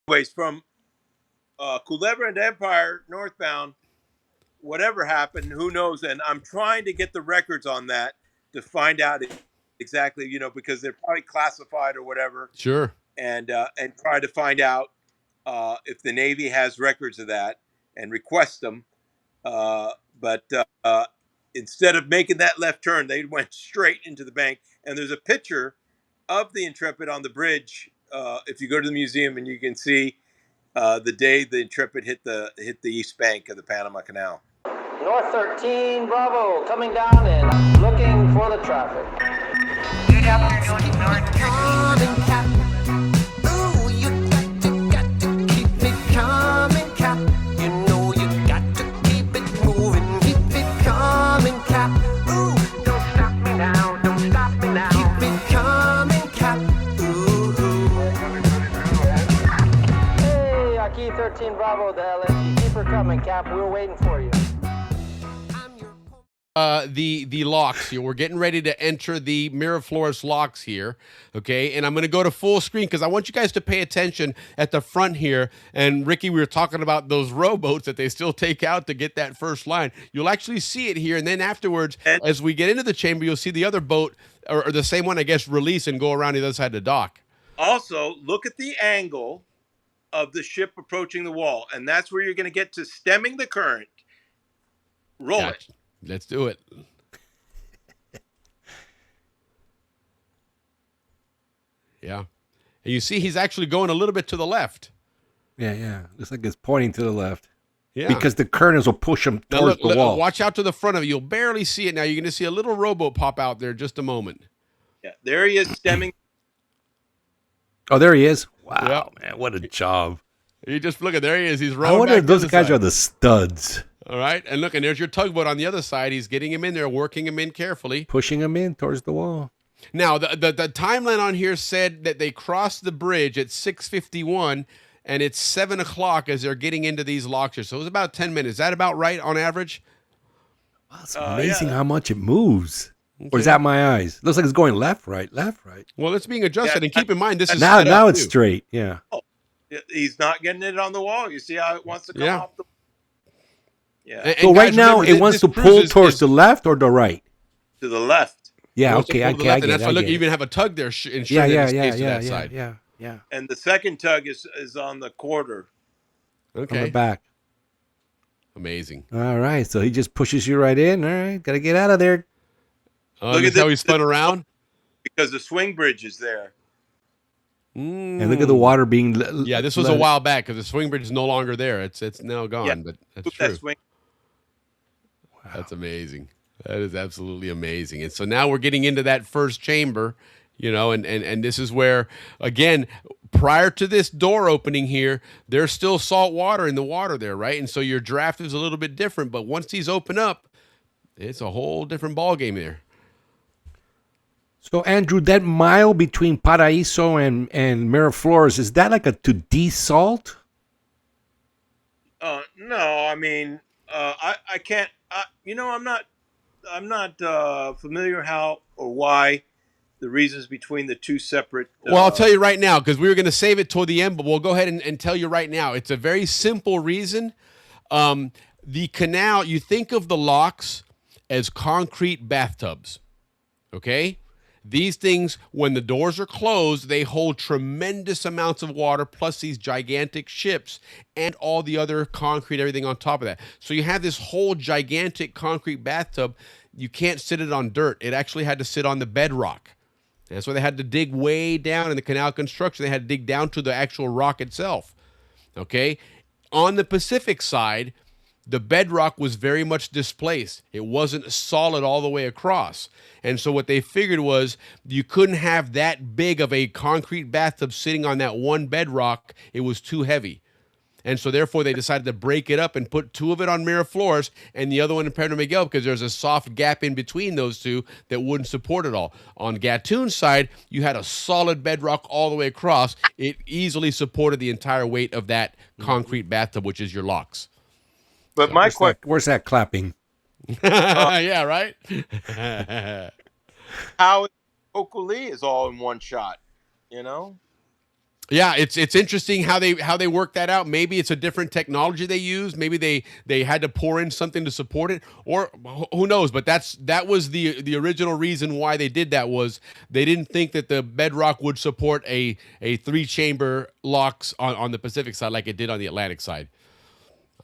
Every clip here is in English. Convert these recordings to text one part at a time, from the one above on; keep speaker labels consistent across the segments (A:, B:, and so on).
A: anyways, from Culebra and Empire northbound, whatever happened, who knows? And I'm trying to get the records on that to find out exactly, because they're probably classified or whatever,
B: Sure.
A: and try to find out if the Navy has records of that and request them. But instead of making that left turn, they went straight into the bank. And there's a picture of the Intrepid on the bridge. If you go to the museum, and you can see the day the Intrepid hit the east bank of the Panama Canal.
C: North 13, Bravo, coming down and looking for the traffic.
D: Good afternoon, North 13.
E: Ooh, you got to keep it coming, Cap. You know you got to keep it moving, keep it coming, Cap. Ooh,
D: Don't stop me now, don't stop me now.
E: keep it coming, Cap. Ooh.
C: Hey, Aki 13, Bravo, the LNG. Keep her coming, Cap. We're waiting for you.
B: The locks here. We're getting ready to enter the Miraflores locks here, okay? And I'm going to go to full screen because I want you guys to pay attention at the front here. And Ricky, we were talking about those rowboats that they still take out to get that first line. You'll actually see it here, and then afterwards, as we get into the chamber, you'll see the other boat, or the same one, I guess, release and go around the other side of the dock.
A: Also, look at the angle of the ship approaching the wall, and that's where you're going to get to stemming the current. Roll it.
B: Gotcha. Let's do it. Yeah. And you see he's actually going a little bit to the left.
F: Yeah. Looks like it's pointing to the left.
B: Yeah.
F: Because the currents will push him
B: Now
F: towards
B: look,
F: the wall.
B: watch out to the front of you. You'll barely see it now. You're going to see a little rowboat pop out there in just a moment.
A: Yeah, there he is stemming.
F: Oh, there he is. Wow,
B: Yep.
F: man, what a job.
B: You just look at there he is. He's
F: I
B: rowing
F: wonder
B: back
F: if those
B: to the
F: guys
B: side.
F: are the studs.
B: All right. And look, and there's your tugboat on the other side. He's getting him in there, working him in carefully.
F: Pushing him in towards the wall.
B: Now, the timeline on here said that they crossed the bridge at 6:51, and it's 7 o'clock as they're getting into these locks here. So it was about 10 minutes. Is that about right on average?
F: Wow, it's amazing
A: yeah.
F: how much it moves. Or is that my eyes? Looks like it's going left, right.
B: Well, it's being adjusted.
A: Yeah,
B: and keep in mind, this is
F: Now
B: set up,
F: it's
B: too.
F: straight. Yeah.
A: He's not getting it on the wall. You see how it wants to come
B: Yeah.
A: off the. Yeah,
B: And
F: So right
B: guys,
F: now
B: remember,
F: it wants
B: this
F: to
B: cruise
F: pull
B: is-
F: towards the left or the right.
A: to the left.
F: Yeah,
B: wants to
F: okay,
B: pull
F: I
B: to the
F: get
B: left,
F: it.
B: and that's why, look,
F: I
B: you
F: get
B: even
F: it.
B: have a tug there ensuring
F: Yeah,
B: that
F: yeah,
B: it
F: yeah,
B: stays to
F: yeah,
B: that side.
F: yeah.
A: And the second tug is on the quarter.
F: On
B: Okay.
F: the back.
B: Amazing.
F: All right, so he just pushes you right in. All right, gotta get out of there.
B: Oh,
A: Look
B: look
A: at
B: how he
A: this-
B: spun around.
A: Because the swing bridge is there.
F: And look at the water being.
B: Yeah, this was a while back because the swing bridge is no longer there. It's now gone,
A: Yeah.
B: but that's
A: Put
B: true.
A: that swing.
B: That's amazing. That is absolutely amazing. And so now we're getting into that first chamber, and this is where, again, prior to this door opening here, there's still salt water in the water there, right? And so your draft is a little bit different, but once these open up, it's a whole different ball game there.
F: So Andrew, that mile between Paraíso and Miraflores, is that like a to desalt?
A: No, I mean, I can't. I'm not familiar how or why the reasons between the two separate.
B: Well, I'll tell you right now, because we were going to save it toward the end, but we'll go ahead and tell you right now. It's a very simple reason. The canal, you think of the locks as concrete bathtubs, okay? These things, when the doors are closed, they hold tremendous amounts of water, plus these gigantic ships and all the other concrete, everything on top of that. So you have this whole gigantic concrete bathtub. You can't sit it on dirt. It actually had to sit on the bedrock. That's why they had to dig way down in the canal construction. They had to dig down to the actual rock itself. Okay? On the Pacific side, the bedrock was very much displaced. It wasn't solid all the way across. And so what they figured was you couldn't have that big of a concrete bathtub sitting on that one bedrock. It was too heavy. And so therefore they decided to break it up and put two of it on Miraflores and the other one in Pedro Miguel because there's a soft gap in between those two that wouldn't support it all. On Gatун's side, you had a solid bedrock all the way across. It easily supported the entire weight of that concrete bathtub, which is your locks.
A: But my question:
F: Where's that clapping?
B: Yeah, right?
A: how Oculi is all in one shot? You know?
B: Yeah, it's interesting how they work that out. Maybe it's a different technology they use. Maybe they had to pour in something to support it, or who knows. But that was the original reason why they did that was they didn't think that the bedrock would support a three chamber locks on the Pacific side like it did on the Atlantic side.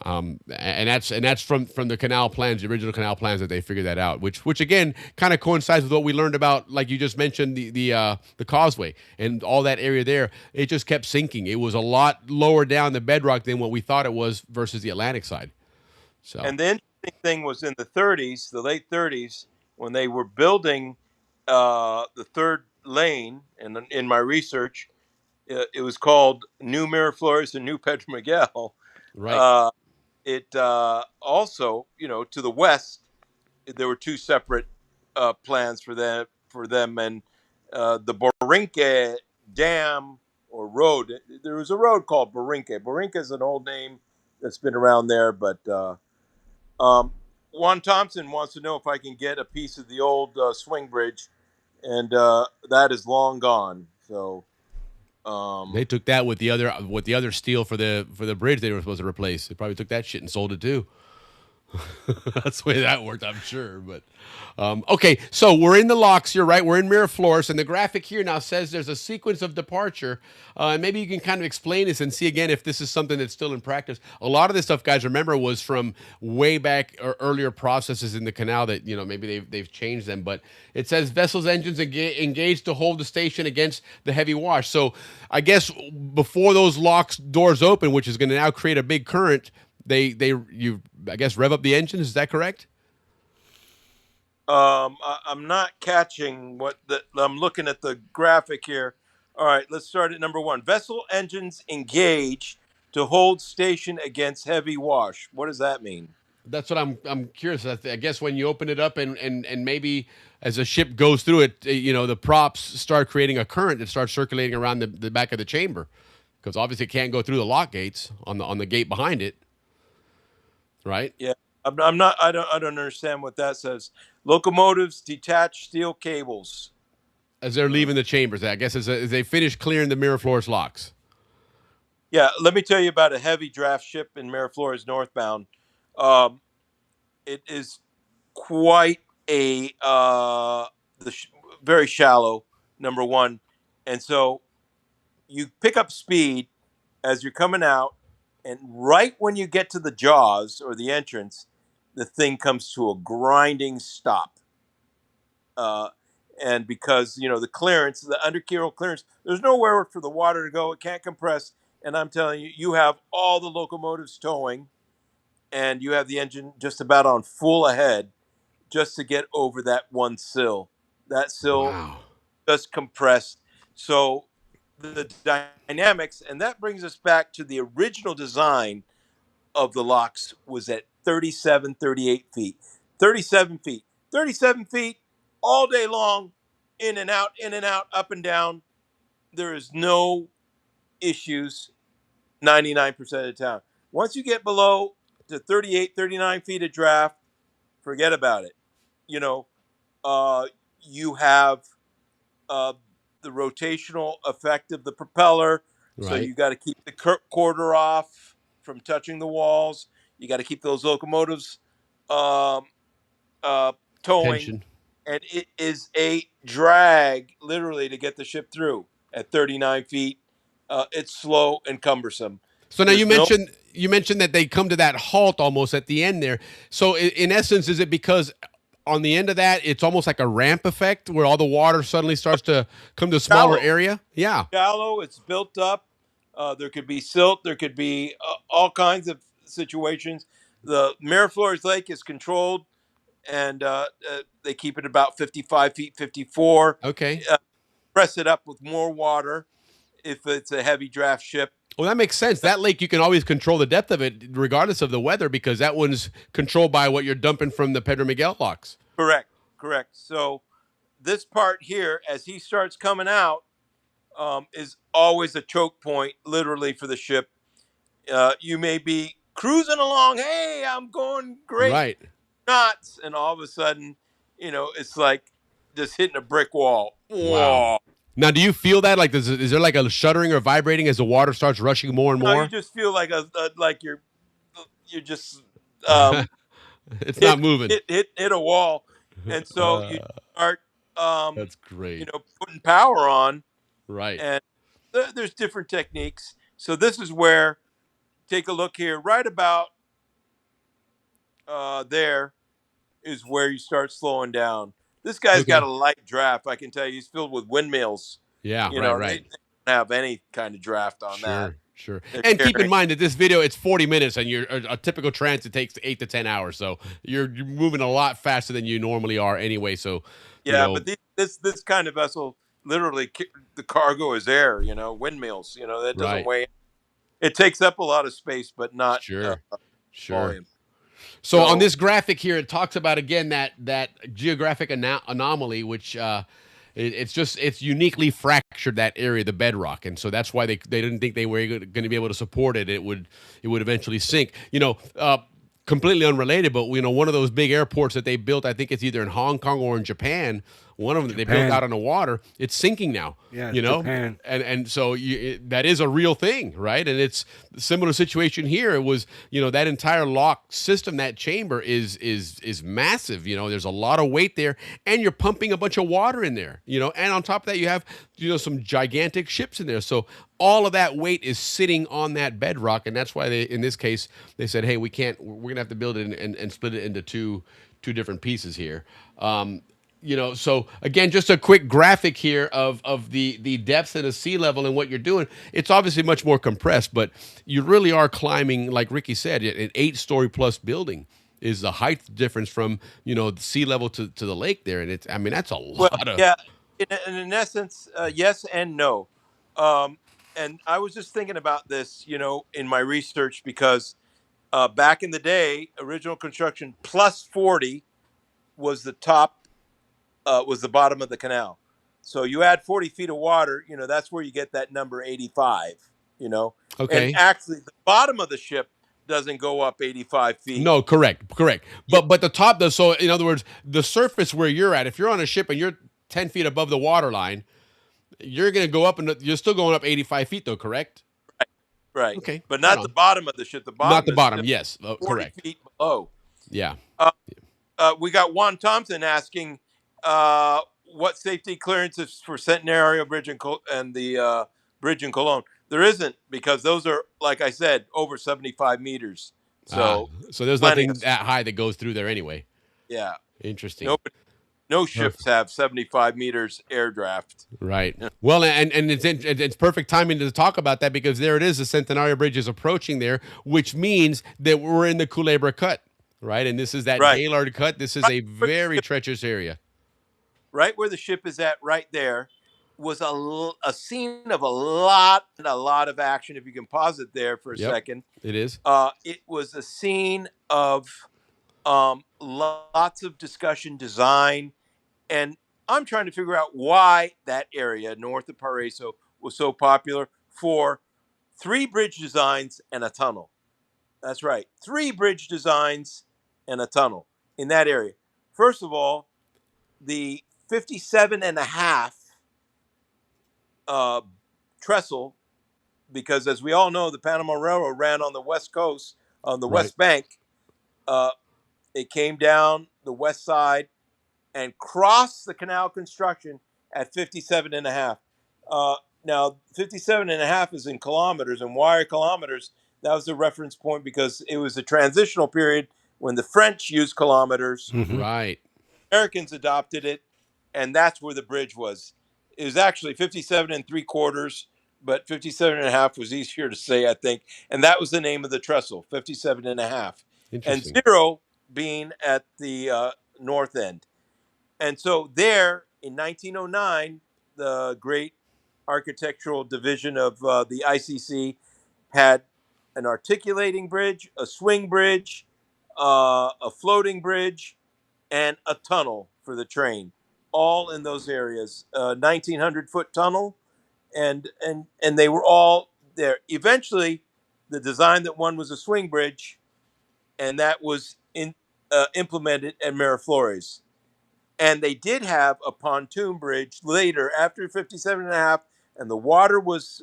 B: And that's from the canal plans, the original canal plans that they figured that out, which again kind of coincides with what we learned about, like you just mentioned, the causeway and all that area there. It just kept sinking. It was a lot lower down the bedrock than what we thought it was versus the Atlantic side. So
A: And the interesting thing was in the 30s, the late 30s, when they were building the third lane. And in my research, it was called New Miraflores and New Pedro Miguel.
B: right,
A: Uh, it also, to the west, there were two separate plans for them, and the Borinque Dam or road. There was a road called Borinque. Borinque is an old name that's been around there, but um, Juan Thompson wants to know if I can get a piece of the old swing bridge, and that is long gone. So,
B: they
A: um,
B: took that with the other steel for the bridge they were supposed to replace. They probably took that shit and sold it too. That's the way that worked, I'm sure. But okay, so we're in the locks. You're right. We're in Miraflores, and the graphic here now says there's a sequence of departure. And maybe you can kind of explain this and see again if this is something that's still in practice. A lot of this stuff, guys, remember, was from way back or earlier processes in the canal that maybe they've changed them. But it says vessels engines engaged to hold the station against the heavy wash. So I guess before those locks doors open, which is going to now create a big current, you I guess rev up the engines. Is that correct?
A: I'm not catching what I'm looking at the graphic here. All right, let's start at number one. Vessel engines engaged to hold station against heavy wash. What does that mean?
B: That's what I'm curious. I guess when you open it up and maybe as a ship goes through it, the props start creating a current that starts circulating around the back of the chamber, because obviously it can't go through the lock gates on the gate behind it, right?
A: Yeah, I'm not. I don't understand what that says. Locomotives detach steel cables.
B: As they're
A: Uh,
B: leaving the chambers, I guess as they finish clearing the Miraflores locks.
A: yeah, let me tell you about a heavy draft ship in Miraflores Northbound. Um, it is quite a very shallow, number one, and so you pick up speed as you're coming out, and right when you get to the jaws or the entrance, the thing comes to a grinding stop. Uh, and because the clearance, the underkeel clearance, there's nowhere for the water to go. It can't compress, and I'm telling you, you have all the locomotives towing, and you have the engine just about on full ahead, just to get over that one sill. That sill
B: Wow.
A: just compressed. So the dynamics, and that brings us back to the original design of the locks was at 37, 38 feet. 37 feet. 37 feet all day long, in and out, up and down. There is no issues 99% of the time. Once you get below to 38, 39 feet of draft, forget about it. You know, uh, you have uh, the rotational effect of the propeller. So
B: Right.
A: you got to keep the quarter off from touching the walls. You got to keep those locomotives um, uh, towing,
B: Tension.
A: and it is a drag literally to get the ship through at 39 feet. It's slow and cumbersome.
B: So now
A: There's no
B: you mentioned that they come to that halt almost at the end there. So in essence, is it because on the end of that it's almost like a ramp effect where all the water suddenly starts to come to a smaller
A: shallow.
B: area? Yeah.
A: Shallow. It's built up. There could be silt. There could be all kinds of situations. The Miraflores Lake is controlled, and they keep it about 55 feet, 54.
B: Okay.
A: Uh, Press it up with more water if it's a heavy draft ship.
B: Well, that makes sense. That lake, you can always control the depth of it regardless of the weather because that one's controlled by what you're dumping from the Pedro Miguel locks.
A: Correct, correct. So this part here, as he starts coming out, is always a choke point, literally, for the ship. You may be cruising along. Hey, I'm going great
B: Right.
A: knots, and all of a sudden, it's like just hitting a brick wall.
B: Wow.
A: Whoa.
B: Now, do you feel that? Like, is there like a shuddering or vibrating as the water starts rushing more and
A: No, you
B: more?
A: just feel like like you're just um,
B: It's not moving.
A: hit a wall, and so you start
B: That's great.
A: putting power on,
B: Right.
A: and there's different techniques. So this is where take a look here, right about there is where you start slowing down. This guy's got
B: Okay.
A: a light draft. I can tell you, he's filled with windmills.
B: Yeah.
A: You
B: Right.
A: know, they
B: Right.
A: don't have any kind of draft on that.
B: Sure. Sure.
A: They're
B: And keep in
A: carrying.
B: mind that this video it's 40 minutes, and a typical transit takes 8 to 10 hours. So you're moving a lot faster than you normally are anyway. So, you
A: Yeah,
B: know,
A: but this kind of vessel literally the cargo is air. You know, windmills. You know, that doesn't
B: right.
A: weigh. It takes up a lot of space, but not
B: Sure. Sure.
A: volume.
B: So on
A: So
B: this graphic here, it talks about again that geographic anomaly, which it's uniquely fractured that area, the bedrock, and so that's why they didn't think they were going to be able to support it. It would eventually sink. Completely unrelated, but one of those big airports that they built, I think it's either in Hong Kong or in Japan. One of them that they built
F: Japan.
B: out on the water, it's sinking now.
F: Yeah,
B: You know,
F: Japan.
B: and so that is a real thing, right? And it's a similar situation here. It was that entire lock system, that chamber is massive. There's a lot of weight there, and you're pumping a bunch of water in there. And on top of that, you have some gigantic ships in there. So all of that weight is sitting on that bedrock, and that's why in this case they said, hey, we can't. We're gonna have to build it and split it into two different pieces here. So again, just a quick graphic here of the depth and the sea level and what you're doing. It's obviously much more compressed, but you really are climbing, like Ricky said, an 8-story plus building is the height difference from the sea level to the lake there, and that's a
A: well,
B: lot of
A: yeah, in essence, yes and no. Um, and I was just thinking about this, in my research because back in the day, original construction plus 40 was the top, was the bottom of the canal. So you add 40 feet of water, that's where you get that number 85, and
B: okay.
A: actually the bottom of the ship doesn't go up 85 feet.
B: No, correct.
A: Yeah,
B: But the top does. So in other words, the surface where you're at, if you're on a ship and you're 10 feet above the water line, you're going to go up, and you're still going up 85 feet, though, correct?
A: right.
B: Okay,
A: But
B: right
A: not the
B: on.
A: bottom of the ship. The
B: Not
A: bottom
B: the
A: is
B: bottom.
A: still
B: Yes,
A: 40
B: correct.
A: feet below.
B: Yeah.
A: Uh, we got Juan Thompson asking what safety clearances for Centenario Bridge and the bridge in Cologne. There isn't because those are, like I said, over 75 meters.
B: Ah,
A: So
B: so there's
A: plenty
B: nothing
A: of,
B: that high that goes through there anyway.
A: yeah.
B: Interesting.
A: No, no ships
B: Perfect.
A: have 75 meters air draft.
B: Right. Well, and it's perfect timing to talk about that because there it is. The Centenario Bridge is approaching there, which means that we're in the Culebra Cut, right? And this is that
A: Right.
B: Gaylord Cut. This is
A: Right
B: a
A: where the
B: very
A: ship,
B: treacherous area.
A: right where the ship is at, right there, was a scene of a lot of action. If you can pause it there for a
B: Yep,
A: second,
B: it is.
A: it was a scene of lots of discussion, design, and I'm trying to figure out why that area north of Paraiso was so popular for 3 bridge designs and a tunnel. That's right, 3 bridge designs and a tunnel in that area. First of all, the 57 and a half uh, trestle, because as we all know, the Panama Railroad ran on the west coast, on the
B: Right.
A: west bank. Uh, it came down the west side and crossed the canal construction at 57 and a half. Now, 57 and a half is in kilometers, and why are kilometers? That was the reference point because it was a transitional period when the French used kilometers,
F: Hmm.
B: Right.
A: Americans adopted it, and that's where the bridge was. It was actually 57 and 3/4, but 57 and a half was easier to say, I think. And that was the name of the trestle, 57 and a half. And
B: Interesting.
A: zero being at the north end. And so there in 1909, the great architectural division of the ICC had an articulating bridge, a swing bridge, a floating bridge, and a tunnel for the train, all in those areas. 1,900-foot tunnel, and they were all there. Eventually, the design that won was a swing bridge, and that was implemented at Miraflores. And they did have a pontoon bridge later after 57 and a half, and the water was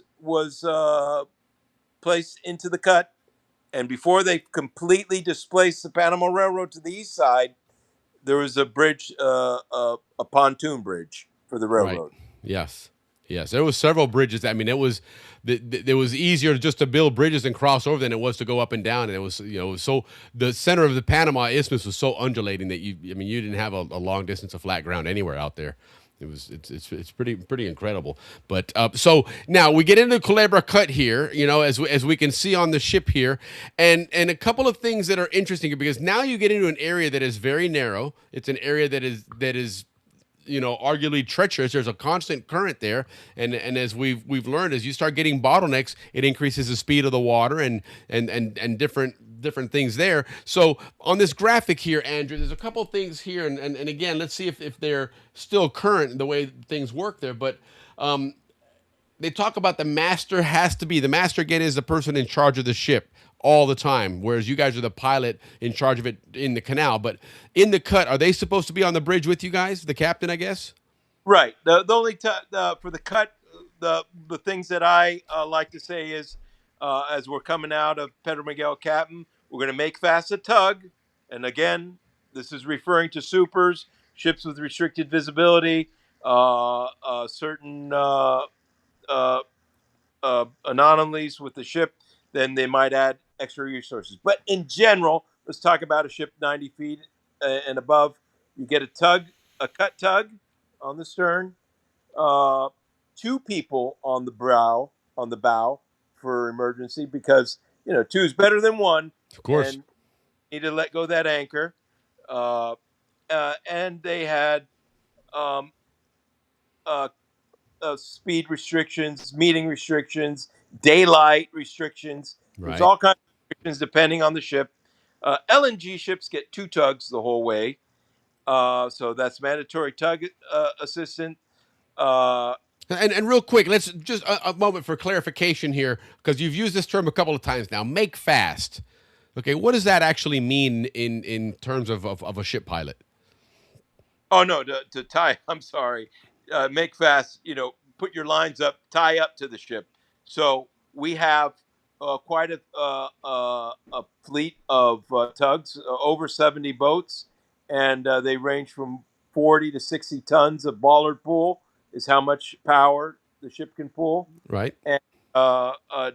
A: placed into the cut. And before they completely displaced the Panama Railroad to the east side, there was a bridge, a pontoon bridge for the
B: Right.
A: railroad.
B: Yes. Yes. There was several bridges. I mean, it was easier just to build bridges and cross over than it was to go up and down. And it was, so the center of the Panama Isthmus was so undulating that you didn't have a long distance of flat ground anywhere out there. It's pretty incredible. But so now we get into the Culebra Cut here, as we can see on the ship here, and a couple of things that are interesting because now you get into an area that is very narrow. It's an area that is arguably treacherous. There's a constant current there, and as we've learned, as you start getting bottlenecks, it increases the speed of the water and different things there. So on this graphic here, Andrew, there's a couple of things here, and again, let's see if they're still current the way things work there. But they talk about the master again is the person in charge of the ship all the time, whereas you guys are the pilot in charge of it in the canal. But in the cut, are they supposed to be on the bridge with you guys, the captain, I guess?
A: Right. The only for the cut, the things that I like to say is, as we're coming out of Pedro Miguel Captain, we're going to make fast a tug, and again, this is referring to supers, ships with restricted visibility, certain anomalies with the ship. Then they might add extra resources. But in general, let's talk about a ship 90 feet and above. You get a cut tug on the stern, uh, two people on the bow for emergency because two is better than one,
B: Of course.
A: and need to let go that anchor. Uh, and they had um, uh, speed restrictions, meeting restrictions, daylight restrictions. There's
B: Right.
A: all kinds of restrictions depending on the ship. LNG ships get two tugs the whole way, so that's mandatory tug assistant. Uh,
B: And real quick, let's just a moment for clarification here, because you've used this term a couple of times now. Make fast. Okay, what does that actually mean in terms of a ship pilot?
A: Oh no, to tie. I'm sorry. Make fast. Put your lines up, tie up to the ship. So we have quite a fleet of tugs, over 70 boats, and they range from 40 to 60 tons of bollard pull is how much power the ship can pull,
B: Right.
A: and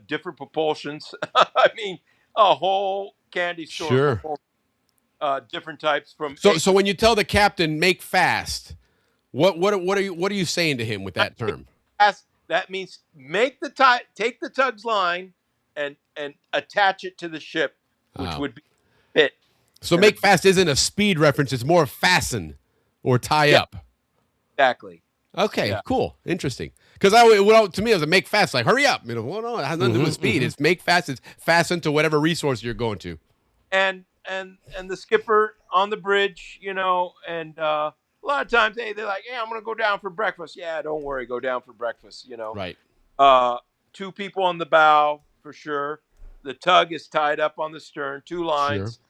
A: different propulsions. I mean, a whole candy store of
B: Sure.
A: propulsion, different types from
B: So when you tell the captain make fast, what are you saying to him with that term?
A: That means take the tug's line and attach it to the ship, which
B: Wow.
A: would be fit.
B: So
A: And
B: make fast isn't a speed reference; it's more fasten or tie
A: yeah,
B: up.
A: exactly.
B: Okay,
A: Yeah.
B: cool, interesting. Because to me, it was a make fast, like hurry up. Well, no, it has nothing to do with speed. It's make fast. It's fasten to whatever resource you're going to.
A: And the skipper on the bridge, and a lot of times, hey, they're like, "Yeah, I'm gonna go down for breakfast." Yeah, don't worry, go down for breakfast.
B: Right.
A: Uh, two people on the bow for sure. The tug is tied up on the stern, two
B: Sure.
A: lines,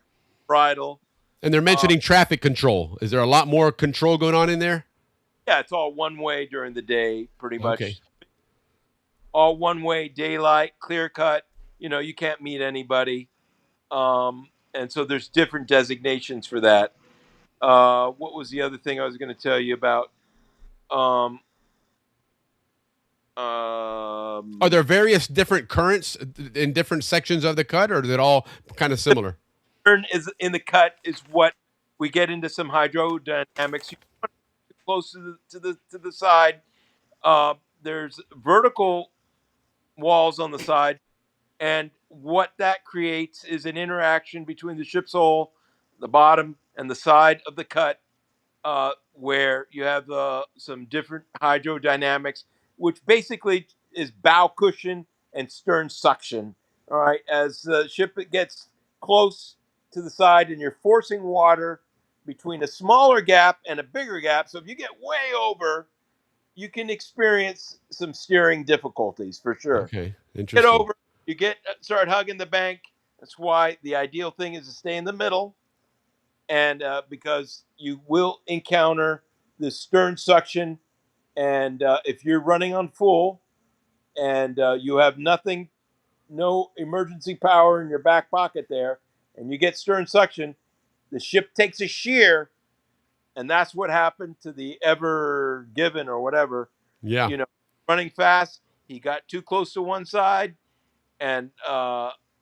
A: bridle.
B: And they're mentioning traffic control. Is there a lot more control going on in there?
A: Yeah, it's all one way during the day, pretty
B: Okay.
A: much. All one way, daylight, clear cut. You can't meet anybody. And so there's different designations for that. What was the other thing I was going to tell you about? Um,
B: Are
A: um,
B: there various different currents in different sections of the cut, or is it all kind of similar?
A: turn is in the cut is what we get into some hydrodynamics. You want it close to the side. There's vertical walls on the side. And what that creates is an interaction between the ship's hull, the bottom, and the side of the cut, where you have some different hydrodynamics, which basically is bow cushion and stern suction. All right, as the ship gets close to the side, and you're forcing water between a smaller gap and a bigger gap. So if you get way over, you can experience some steering difficulties for sure.
B: Okay,
A: Get
B: interesting.
A: over, start hugging the bank. That's why the ideal thing is to stay in the middle and because you will encounter the stern suction, and if you're running on full and you have nothing, no emergency power in your back pocket there, and you get stern suction, the ship takes a shear, and that's what happened to the Ever Given or whatever.
B: Yeah.
A: You know, running fast, he got too close to one side, and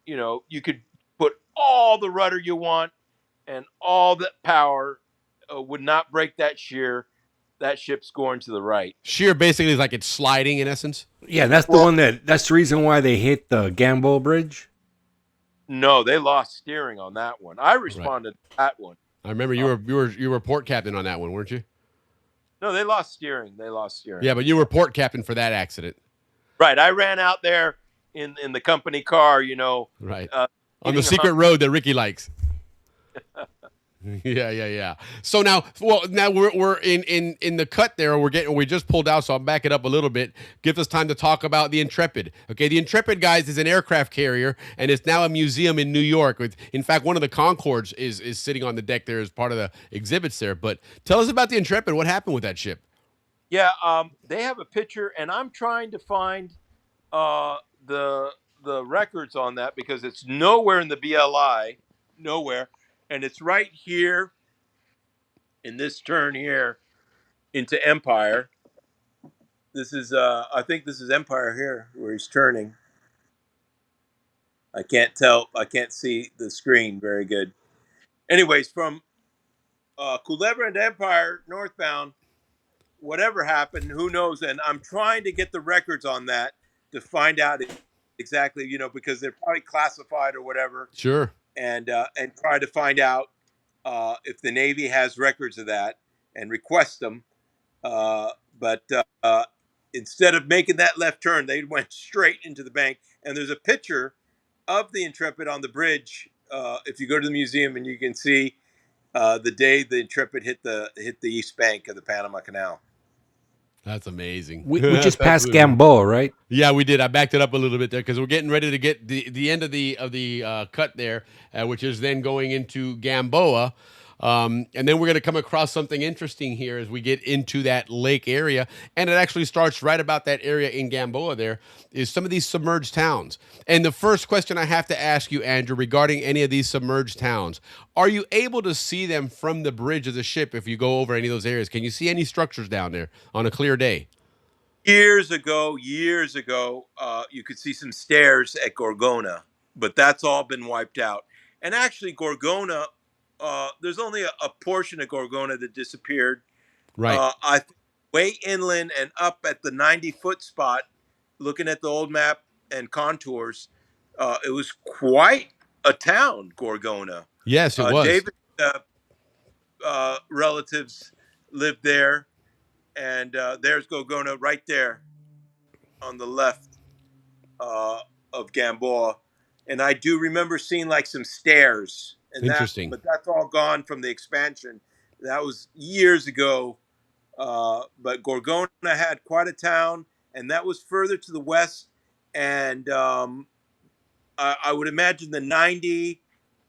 A: you could put all the rudder you want and all the power would not break that shear. That ship's going to the right.
B: Sheer basically is like it's sliding in essence.
F: Yeah, that's the
A: Well,
F: one that's the reason why they hit the Gamble Bridge.
A: no, they lost steering on that one. I
B: Right.
A: responded to that one.
B: I remember you were port captain on that one, weren't you?
A: No, they lost steering. They lost steering.
B: Yeah, but you were port captain for that accident.
A: Right. I ran out there in the company car,
B: Right.
A: uh,
B: On the
A: eating
B: secret road that Ricky likes. Yeah. So now, we're in the cut there. We just pulled out, so I'll back it up a little bit. Gives us time to talk about the Intrepid. Okay, the Intrepid, guys, is an aircraft carrier, and it's now a museum in New York. In fact, one of the Concords is sitting on the deck there as part of the exhibits there. But tell us about the Intrepid. What happened with that ship?
A: Yeah, they have a picture, and I'm trying to find uh, the records on that because it's nowhere in the BLI, nowhere, and it's right here in this turn here into Empire. This is, I think this is Empire here where he's turning. I can't tell. I can't see the screen very good. Anyways, from Culebra and Empire northbound, whatever happened, who knows? And I'm trying to get the records on that to find out exactly, because they're probably classified or whatever,
B: Sure.
A: and try to find out if the Navy has records of that and request them. But instead of making that left turn, they went straight into the bank. And there's a picture of the Intrepid on the bridge. If you go to the museum, and you can see the day the Intrepid hit the east bank of the Panama Canal.
B: That's amazing.
F: We
B: That's
F: just passed
B: absolutely-
F: Gamboa, right?
B: Yeah, we did. I backed it up a little bit there because we're getting ready to get the end of the cut there, which is then going into Gamboa. And then we're going to come across something interesting here as we get into that lake area. And it actually starts right about that area in Gamboa there is some of these submerged towns. And the first question I have to ask you, Andrew, regarding any of these submerged towns, are you able to see them from the bridge of the ship if you go over any of those areas? Can you see any structures down there on a clear day?
A: Years ago, you could see some stairs at Gorgona, but that's all been wiped out. And actually, Gorgona, there's only a portion of Gorgona that disappeared.
B: Right.
A: Way inland and up at the 90-foot spot, looking at the old map and contours, it was quite a town, Gorgona.
B: Yes, it was.
A: David's relatives lived there, and there's Gorgona right there on the left of Gamboa. And I do remember seeing like some stairs. And
B: Interesting.
A: But that's all gone from the expansion. That was years ago. But Gorgona had quite a town, and that was further to the west. And I would imagine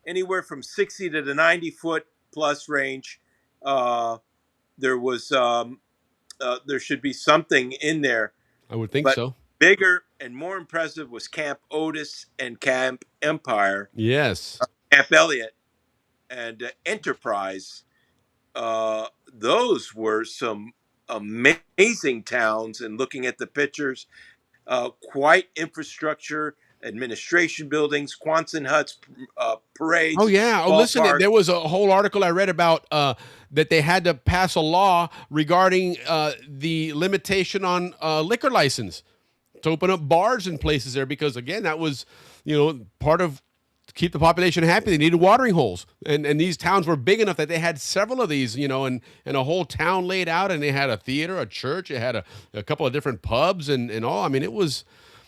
A: anywhere from 60 to the 90-foot plus range, there was there should be something in there.
B: I would think
A: But
B: so.
A: bigger and more impressive was Camp Otis and Camp Empire,
B: Yes.
A: Camp Elliott, and Enterprise. Those were some amazing towns. And looking at the pictures, quite infrastructure, administration buildings, Quonset huts, parades.
B: Oh yeah. Oh, listen.
A: ballparks.
B: There was a whole article I read about that they had to pass a law regarding the limitation on liquor license to open up bars in places there because again that was part of to keep the population happy. They needed watering holes, and these towns were big enough that they had several of these. And a whole town laid out, and they had a theater, a church, it had a couple of different pubs and all. I mean, it was.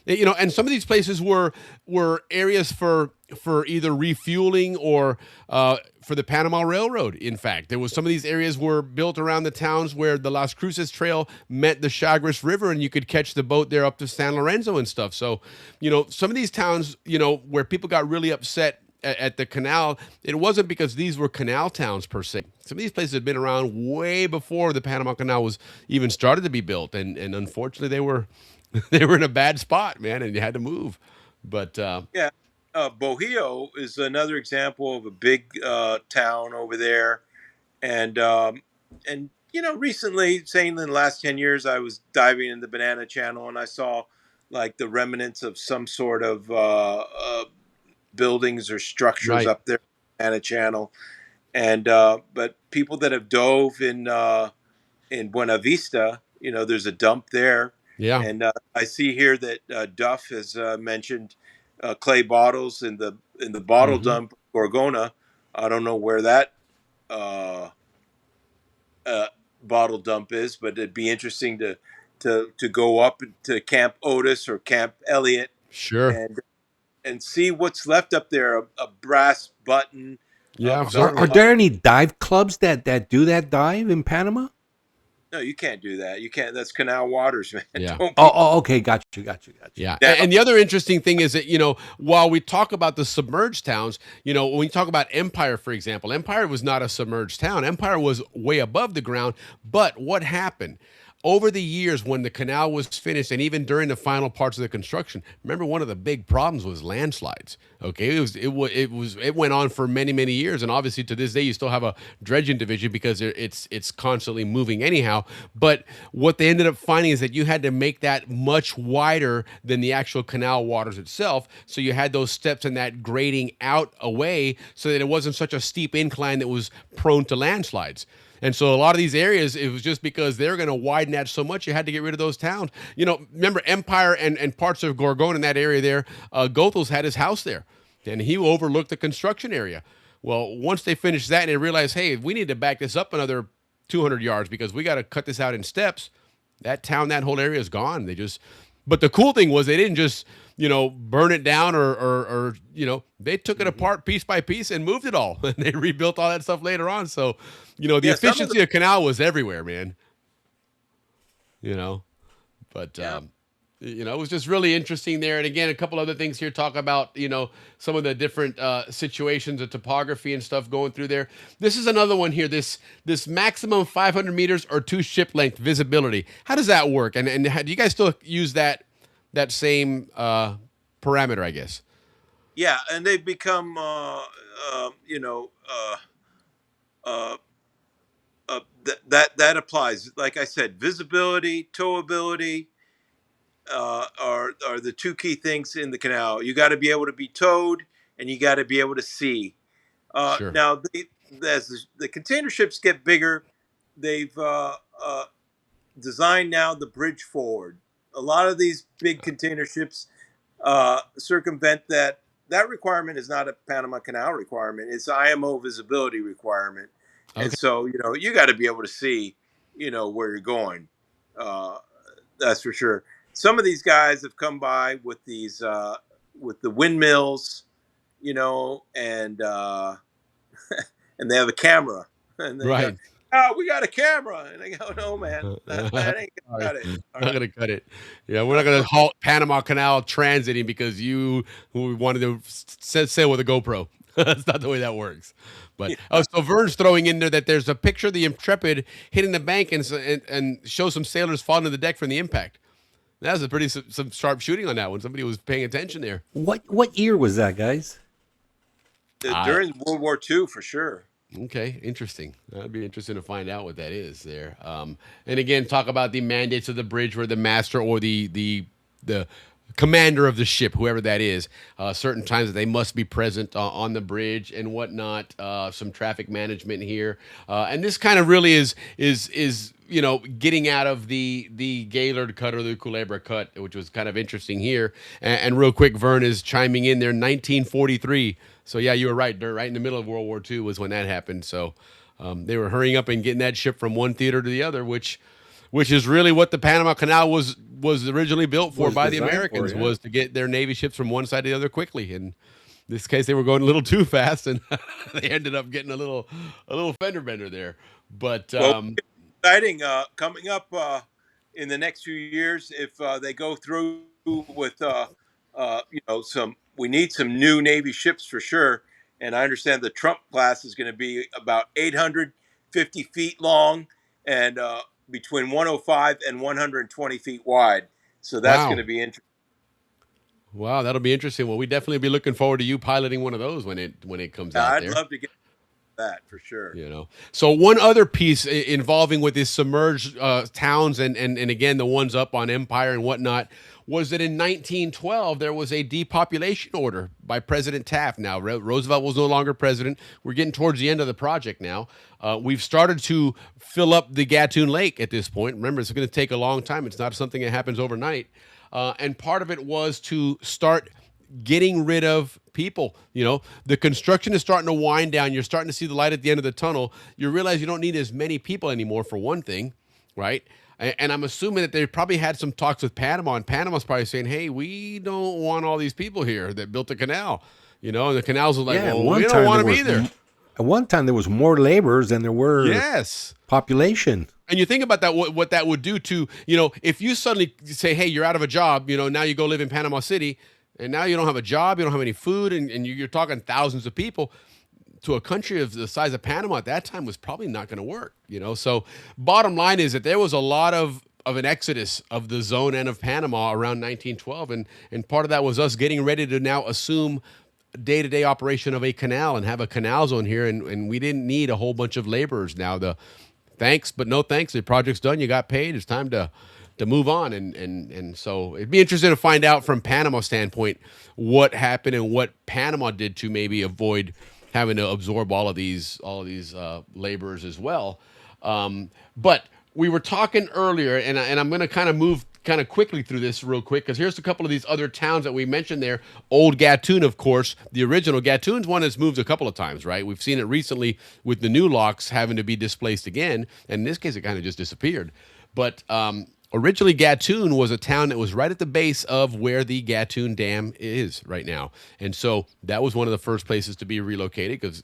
B: And some of these places were areas for either refueling or for the Panama Railroad. In fact, there was some of these areas were built around the towns where the Las Cruces Trail met the Chagres River, and you could catch the boat there up to San Lorenzo and stuff. So, some of these towns, where people got really upset at the canal, it wasn't because these were canal towns per se. Some of these places had been around way before the Panama Canal was even started to be built, and unfortunately they were they were in a bad spot, man, and you had to move. But
A: Yeah. Bohio is another example of a big town over there, and recently, saying in the last 10 years, I was diving in the Banana Channel and I saw like the remnants of some sort of buildings or structures
B: right,
A: up there, Banana Channel, and but people that have dove in Buena Vista, there's a dump there,
B: yeah,
A: and I see here that Duff has mentioned clay bottles in the bottle
B: hmm
A: dump Gorgona. I don't know where that uh, uh, bottle dump is, but it'd be interesting to go up to Camp Otis or Camp Elliott
B: sure,
A: and see what's left up there. A brass button, a
B: yeah,
A: belt
F: Are
B: certainly,
F: there
A: buckle.
F: any dive clubs that do that dive in Panama?
A: No, you can't do that. You can't. That's canal waters, man.
B: yeah.
A: Don't
F: Oh,
A: be
F: oh, okay, got you, got you, got you.
B: Yeah.
A: now.
B: And the other interesting thing is that, while we talk about the submerged towns, when we talk about Empire, for example, Empire was not a submerged town. Empire was way above the ground. But what happened? Over the years, when the canal was finished, and even during the final parts of the construction, remember one of the big problems was landslides. Okay, it went on for many many years, and obviously to this day you still have a dredging division because it's constantly moving anyhow. But what they ended up finding is that you had to make that much wider than the actual canal waters itself, so you had those steps and that grading out away, so that it wasn't such a steep incline that was prone to landslides. And so a lot of these areas, it was just because they're going to widen that so much, you had to get rid of those towns. Remember Empire and parts of Gorgon in that area there, Goethals had his house there, and he overlooked the construction area. Well, once they finished that and they realized, hey, we need to back this up another 200 yards because we got to cut this out in steps, that town, that whole area is gone. But the cool thing was they didn't just, burn it down or they took it
F: Hmm.
B: apart piece by piece and moved it all. And they rebuilt all that stuff later on. So, the
A: Yeah, some of the
B: efficiency of canal was everywhere, man. You know, but
A: yeah.
B: it was just really interesting there. And again, a couple other things here talk about some of the different situations of topography and stuff going through there. This is another one here. This maximum 500 meters or two ship length visibility. How does that work? And do you guys still use that same parameter? I guess.
A: Yeah, and they've become, uh, that applies. Like I said, visibility, towability are the two key things in the canal. You got to be able to be towed, and you got to be able to see.
B: Sure.
A: Now, as the container ships get bigger, they've designed now the bridge forward. A lot of these big container ships circumvent that. That requirement is not a Panama Canal requirement; it's IMO visibility requirement. And
B: Okay.
A: so, you got to be able to see, where you're going. Uh, that's for sure. Some of these guys have come by with these with the windmills, and they have a camera, and they go,
B: Right.
A: "Oh, we got a camera," and I go, "No, man, that ain't gonna
B: Sorry.
A: cut it." All
B: Not
A: right.
B: gonna cut it. Yeah, we're not gonna halt Panama Canal transiting because you who wanted to set sail with a GoPro. That's not the way that works. But
A: Yeah.
B: so Vern's throwing in there that there's a picture of the Intrepid hitting the bank and show some sailors falling to the deck from the impact. That was a pretty some sharp shooting on that one. Somebody was paying attention there.
F: What year was that, guys?
B: I
A: During World War II, for sure.
B: Okay, interesting. That'd be interesting to find out what that is there. And again, talk about the mandates of the bridge, where the master or the commander of the ship, whoever that is, certain times that they must be present on the bridge and whatnot. Some traffic management here, and this kind of really is getting out of the Gaylord cut or the Culebra cut, which was kind of interesting here. And real quick, Vern is chiming in there, 1943. So yeah, you were right. Right in the middle of World War II was when that happened. So they were hurrying up and getting that ship from one theater to the other, which is really what the Panama Canal was originally built for
F: Was
B: by the
F: designed for,
B: Americans,
F: yeah.
B: was to get their Navy ships from one side to the other quickly. And in this case, they were going a little too fast, and they ended up getting a little fender bender there. But
A: Well, exciting coming up in the next few years if they go through with some. We need some new Navy ships for sure. and I understand the Trump class is going to be about 850 feet long and between 105 and 120 feet wide. So that's going
B: Wow.
A: to be interesting.
B: Wow, that'll be interesting. Well, we definitely be looking forward to you piloting one of those when it comes out
A: I'd
B: there.
A: love to get that for sure.
B: So one other piece involving with these submerged towns and again the ones up on Empire and whatnot was that in 1912 there was a depopulation order by President Taft. Now Roosevelt was no longer president. We're getting towards the end of the project now. We've started to fill up the Gatun Lake at this point. Remember, it's going to take a long time. It's not something that happens overnight. And part of it was to start getting rid of people. The construction is starting to wind down. You're starting to see the light at the end of the tunnel. You realize you don't need as many people anymore, for one thing, right? And I'm assuming that they probably had some talks with Panama, and Panama's probably saying, hey, we don't want all these people here that built the canal. And the canals are like,
F: Yeah,
B: well, we don't want them either.
F: At one time, there was more laborers than there were
B: Yes.
F: population.
B: And you think about that, what that would do to, if you suddenly say, hey, you're out of a job, now you go live in Panama City, and now you don't have a job, you don't have any food, and you're talking thousands of people. To a country of the size of Panama at that time was probably not going to work. So bottom line is that there was a lot of an exodus of the zone and of Panama around 1912, and part of that was us getting ready to now assume day-to-day operation of a canal and have a canal zone here, and we didn't need a whole bunch of laborers. Now thanks but no thanks, the project's done, you got paid, it's time to move on, and so it'd be interesting to find out from Panama standpoint what happened and what Panama did to maybe avoid having to absorb all of these laborers as well. But we were talking earlier, and I'm going to kind of move kind of quickly through this real quick, because here's a couple of these other towns that we mentioned there. Old Gatun, of course, the original. Gatun's one has moved a couple of times, right? We've seen it recently with the new locks having to be displaced again, and in this case, it kind of just disappeared. But originally, Gatun was a town that was right at the base of where the Gatun Dam is right now. And so that was one of the first places to be relocated because,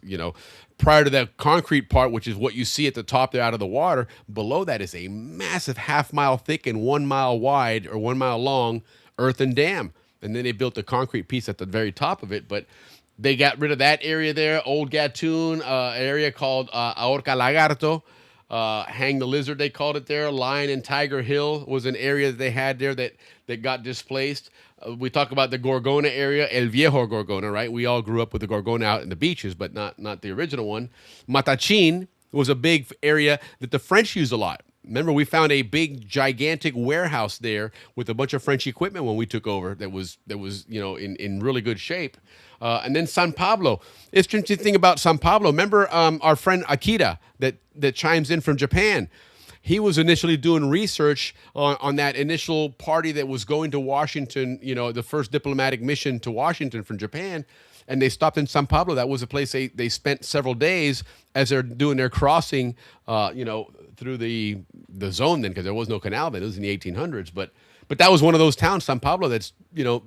B: prior to that concrete part, which is what you see at the top there out of the water, below that is a massive 1/2 mile thick and 1 mile wide or 1 mile long earthen dam. And then they built the concrete piece at the very top of it. But they got rid of that area there, Old Gatun, area called Ahorca Lagarto. Hang the Lizard, they called it there. Lion and Tiger Hill was an area that they had there that got displaced. We talk about the Gorgona area, El Viejo Gorgona, right? We all grew up with the Gorgona out in the beaches, but not the original one. Matachin was a big area that the French used a lot. Remember, we found a big, gigantic warehouse there with a bunch of French equipment when we took over that was in really good shape. And then San Pablo. It's interesting thing about San Pablo. Remember our friend Akira that chimes in from Japan. He was initially doing research on that initial party that was going to Washington, the first diplomatic mission to Washington from Japan. And they stopped in San Pablo. That was a place they spent several days as they're doing their crossing, through the zone then, because there was no canal then. It was in the 1800s. But that was one of those towns, San Pablo, that's,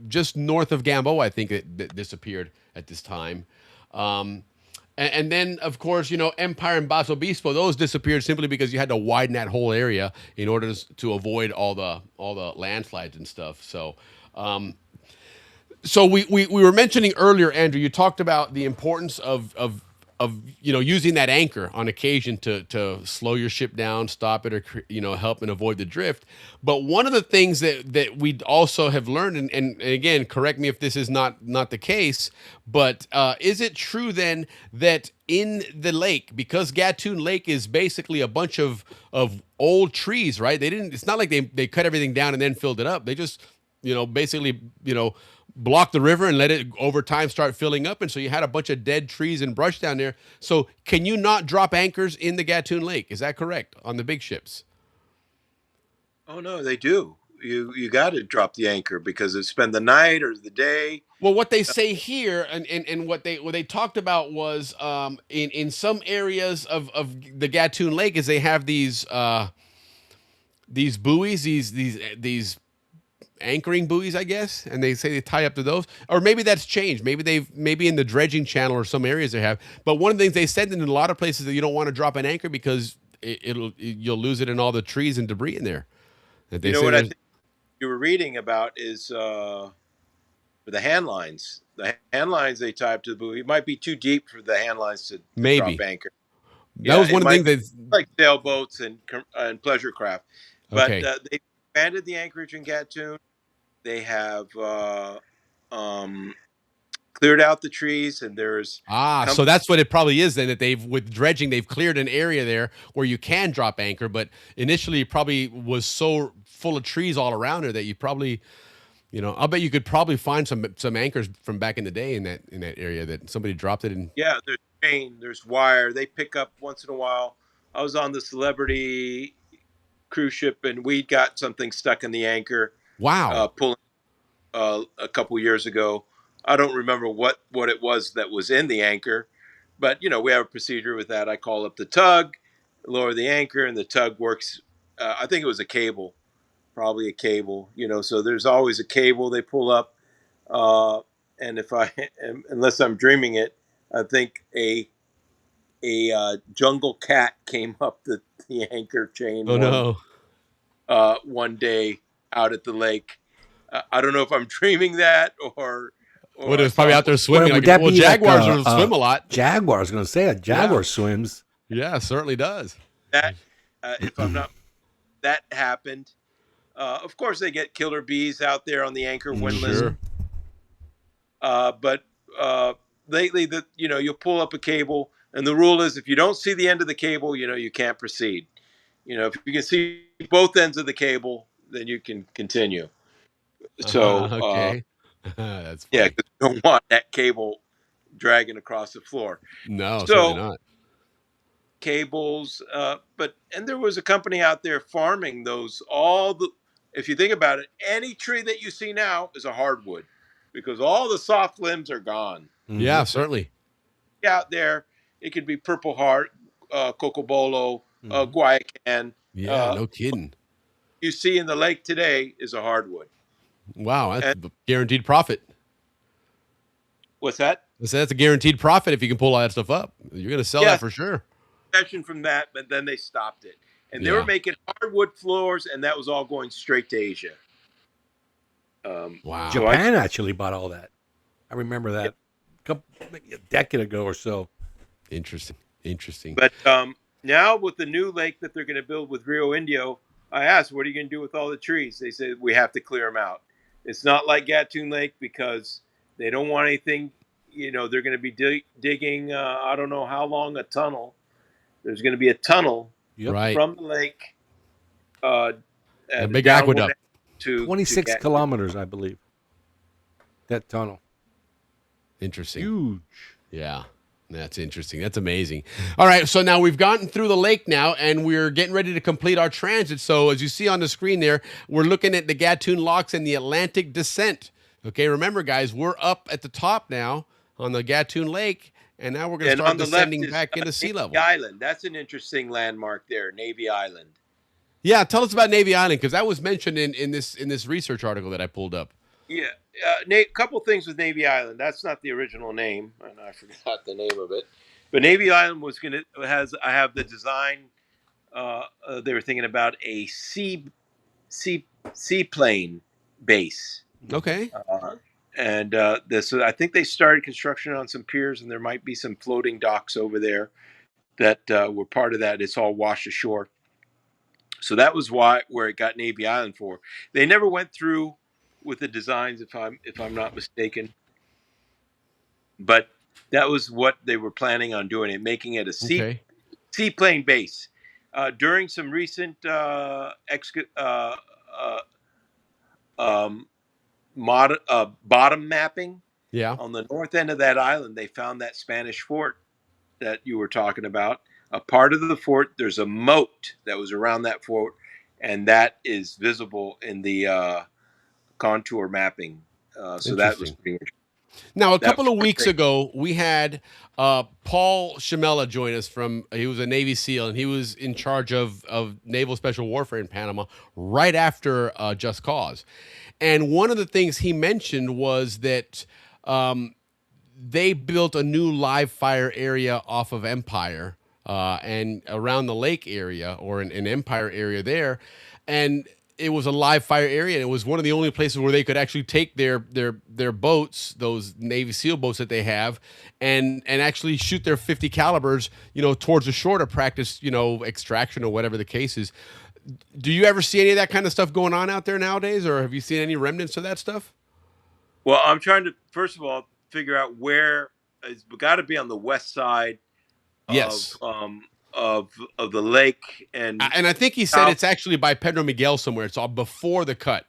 B: just north of Gamboa, I think, that disappeared at this time. And then, of course, Empire and Baso Bispo, those disappeared simply because you had to widen that whole area in order to avoid all the landslides and stuff. So, we were mentioning earlier, Andrew, you talked about the importance of using that anchor on occasion to slow your ship down, stop it, or help and avoid the drift. But one of the things that we also have learned, and again, correct me if this is not the case, but is it true then that in the lake, because Gatun Lake is basically a bunch of old trees, right? It's not like they cut everything down and then filled it up. They just basically block the river and let it over time start filling up, and so you had a bunch of dead trees and brush down there. So can you not drop anchors in the Gatun Lake? Is that correct on the big ships?
A: Oh no, they do. You got to drop the anchor because it spend the night or the day.
B: Well, what they say here and what they talked about was in some areas of the Gatun Lake is they have these buoys, these anchoring buoys, I guess, and they say they tie up to those, or maybe that's changed. Maybe in the dredging channel or some areas they have. But one of the things they said in a lot of places that you don't want to drop an anchor because you'll lose it in all the trees and debris in there. That they
A: What I think you were reading about is the hand lines. The hand lines they tie up to the buoy. It might be too deep for the hand lines to drop
B: Maybe.
A: anchor.
B: That
A: Yeah,
B: was
A: it
B: one of the
A: might
B: things
A: be
B: that.
A: like sailboats and pleasure craft. But
B: Okay.
A: they expanded the anchorage in Gatun. They have um, cleared out the trees, and there's
B: Ah, so
A: company.
B: that's what it probably is then, that they've, with dredging, they've cleared an area there where you can drop anchor, but initially it probably was so full of trees all around there that you probably, I'll bet you could probably find some anchors from back in the day in that area that somebody dropped it in.
A: Yeah, there's chain, there's wire. They pick up once in a while. I was on the Celebrity cruise ship, and we got something stuck in the anchor,
B: Wow.
A: pulling a couple years ago. I don't remember what it was that was in the anchor, but we have a procedure with that. I call up the tug, lower the anchor, and the tug works. I think it was a cable, probably a cable. So there's always a cable they pull up, uh, and if I unless I'm dreaming it, I think a jungle cat came up the anchor chain
B: Oh no.
A: one day out at the lake. I don't know if I'm dreaming that or
B: What, it
A: I
B: was probably
A: saw
B: out there
F: Well,
B: swimming
F: would
B: like,
F: that
B: well,
F: be like
B: jaguars will swim a lot.
F: jaguar? I was going to say a
B: Yeah.
F: jaguar swims.
B: Yeah, certainly does.
A: that. If I'm not, that happened. Of course, they get killer bees out there on the anchor windlass.
B: Sure.
A: But lately, you'll pull up a cable, and the rule is if you don't see the end of the cable, you can't proceed. If you can see both ends of the cable, then you can continue. So
B: Okay. That's
A: yeah,
B: funny.
A: 'cause you don't want that cable dragging across the floor.
B: No, certainly
A: So
B: not.
A: cables, and there was a company out there farming those. All the If you think about it, any tree that you see now is a hardwood because all the soft limbs are gone.
B: Yeah,
A: So
B: certainly.
A: out there, it could be purple heart, cocobolo,
F: Mm-hmm.
A: guaiacan.
B: Yeah,
A: Uh,
B: no kidding.
A: you see in the lake today is a hardwood.
B: Wow, that's
A: And
B: guaranteed profit.
A: what's that?
B: So that's a guaranteed profit if you can pull all that stuff up. You're going to sell that
A: Yes,
B: for sure.
A: session from that, but then they stopped it, and they were
B: Yeah.
A: making hardwood floors, and that was all going straight to Asia.
B: Wow.
A: So I,
F: Japan actually bought all that. I remember that maybe a decade ago or so.
B: Interesting. Interesting.
A: but now with the new lake that they're going to build with Rio Indio, I asked, "What are you going to do with all the trees?" They said, "We have to clear them out." It's not like Gatun Lake because they don't want anything. They're going to be digging. I don't know how long a tunnel. There's going to be a tunnel
F: Yep.
B: Right.
A: from the lake uh,
B: A
A: at a
B: big
A: downward
B: aqueduct.
A: to
F: 26
A: Gatun.
F: kilometers, I believe. That tunnel.
B: Interesting.
F: Huge.
B: Yeah. That's interesting. That's amazing. All right. So now we've gotten through the lake now, and we're getting ready to complete our transit. So as you see on the screen there, we're looking at the Gatun Locks and the Atlantic descent. Okay. Remember, guys, we're up at the top now on the Gatun Lake, and now we're going to
A: And
B: start
A: on the left
B: descending
A: is
B: back into sea
A: Navy
B: level.
A: Island. That's an interesting landmark there, Navy Island.
B: Yeah. Tell us about Navy Island, because that was mentioned in this research article that I pulled up.
A: Yeah, couple things with Navy Island. That's not the original name, and I forgot the name of it. But Navy Island was gonna has I have the design. They were thinking about a sea seaplane base,
B: Okay.
A: and this I think they started construction on some piers, and there might be some floating docks over there that were part of that. It's all washed ashore. So that was where it got Navy Island for. They never went through with the designs, if I'm not mistaken. But that was what they were planning on doing it, making it a
B: Okay.
A: seaplane base. During some recent um, bottom mapping
B: Yeah.
A: on the north end of that island, they found that Spanish fort that you were talking about. A part of the fort, there's a moat that was around that fort, and that is visible in the contour mapping. So that was
B: Interesting.
A: pretty interesting.
B: Now, a
A: That
B: couple of
A: was
B: weeks
A: great.
B: ago, we had Paul Shamella join us he was a Navy SEAL, and he was in charge of Naval Special Warfare in Panama right after Just Cause. And one of the things he mentioned was that they built a new live fire area off of Empire and around the lake area, or an Empire area there. And it was a live fire area, and it was one of the only places where they could actually take their boats, those Navy SEAL boats that they have, and actually shoot their 50 calibers, towards the shore to practice, extraction or whatever the case is. Do you ever see any of that kind of stuff going on out there nowadays, or have you seen any remnants of that stuff?
A: Well, I'm trying to first of all figure out where it's got to be on the west side of
B: Yes.
A: of the lake and
B: And I think he said
A: south.
B: it's actually by Pedro Miguel somewhere. It's all before the cut.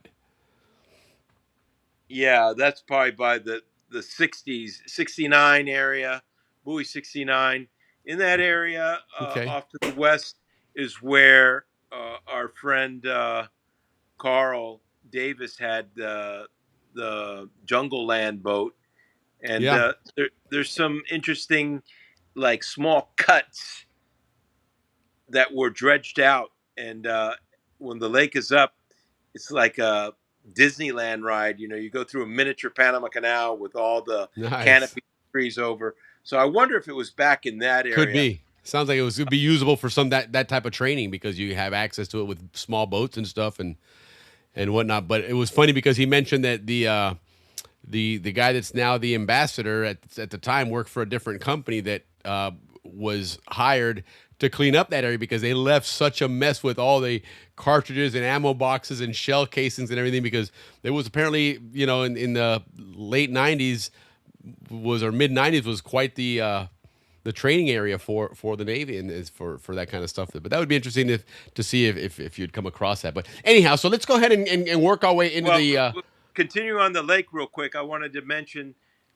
A: Yeah, that's probably by the 60s, 69 area, Bowie 69. In that area,
B: Okay.
A: off to the west, is where our friend Carl Davis had the Jungle Land boat, and
B: Yeah.
A: there's some interesting, like small cuts that were dredged out, and when the lake is up, it's like a Disneyland ride. You go through a miniature Panama Canal with all the
B: Nice.
A: canopy trees over. So I wonder if it was back in that
B: Could
A: area.
B: be. Sounds like it would be usable for some that type of training because you have access to it with small boats and stuff and whatnot. But it was funny because he mentioned that the guy that's now the ambassador at the time worked for a different company that was hired to clean up that area because they left such a mess with all the cartridges and ammo boxes and shell casings and everything because there was apparently in the late 90s or mid 90s was quite the training area for the Navy and is for that kind of stuff. But that would be interesting to see if you'd come across that. But anyhow, so let's go ahead and work our way into
A: Well,
B: the.
A: continue on the lake real quick. I wanted to mention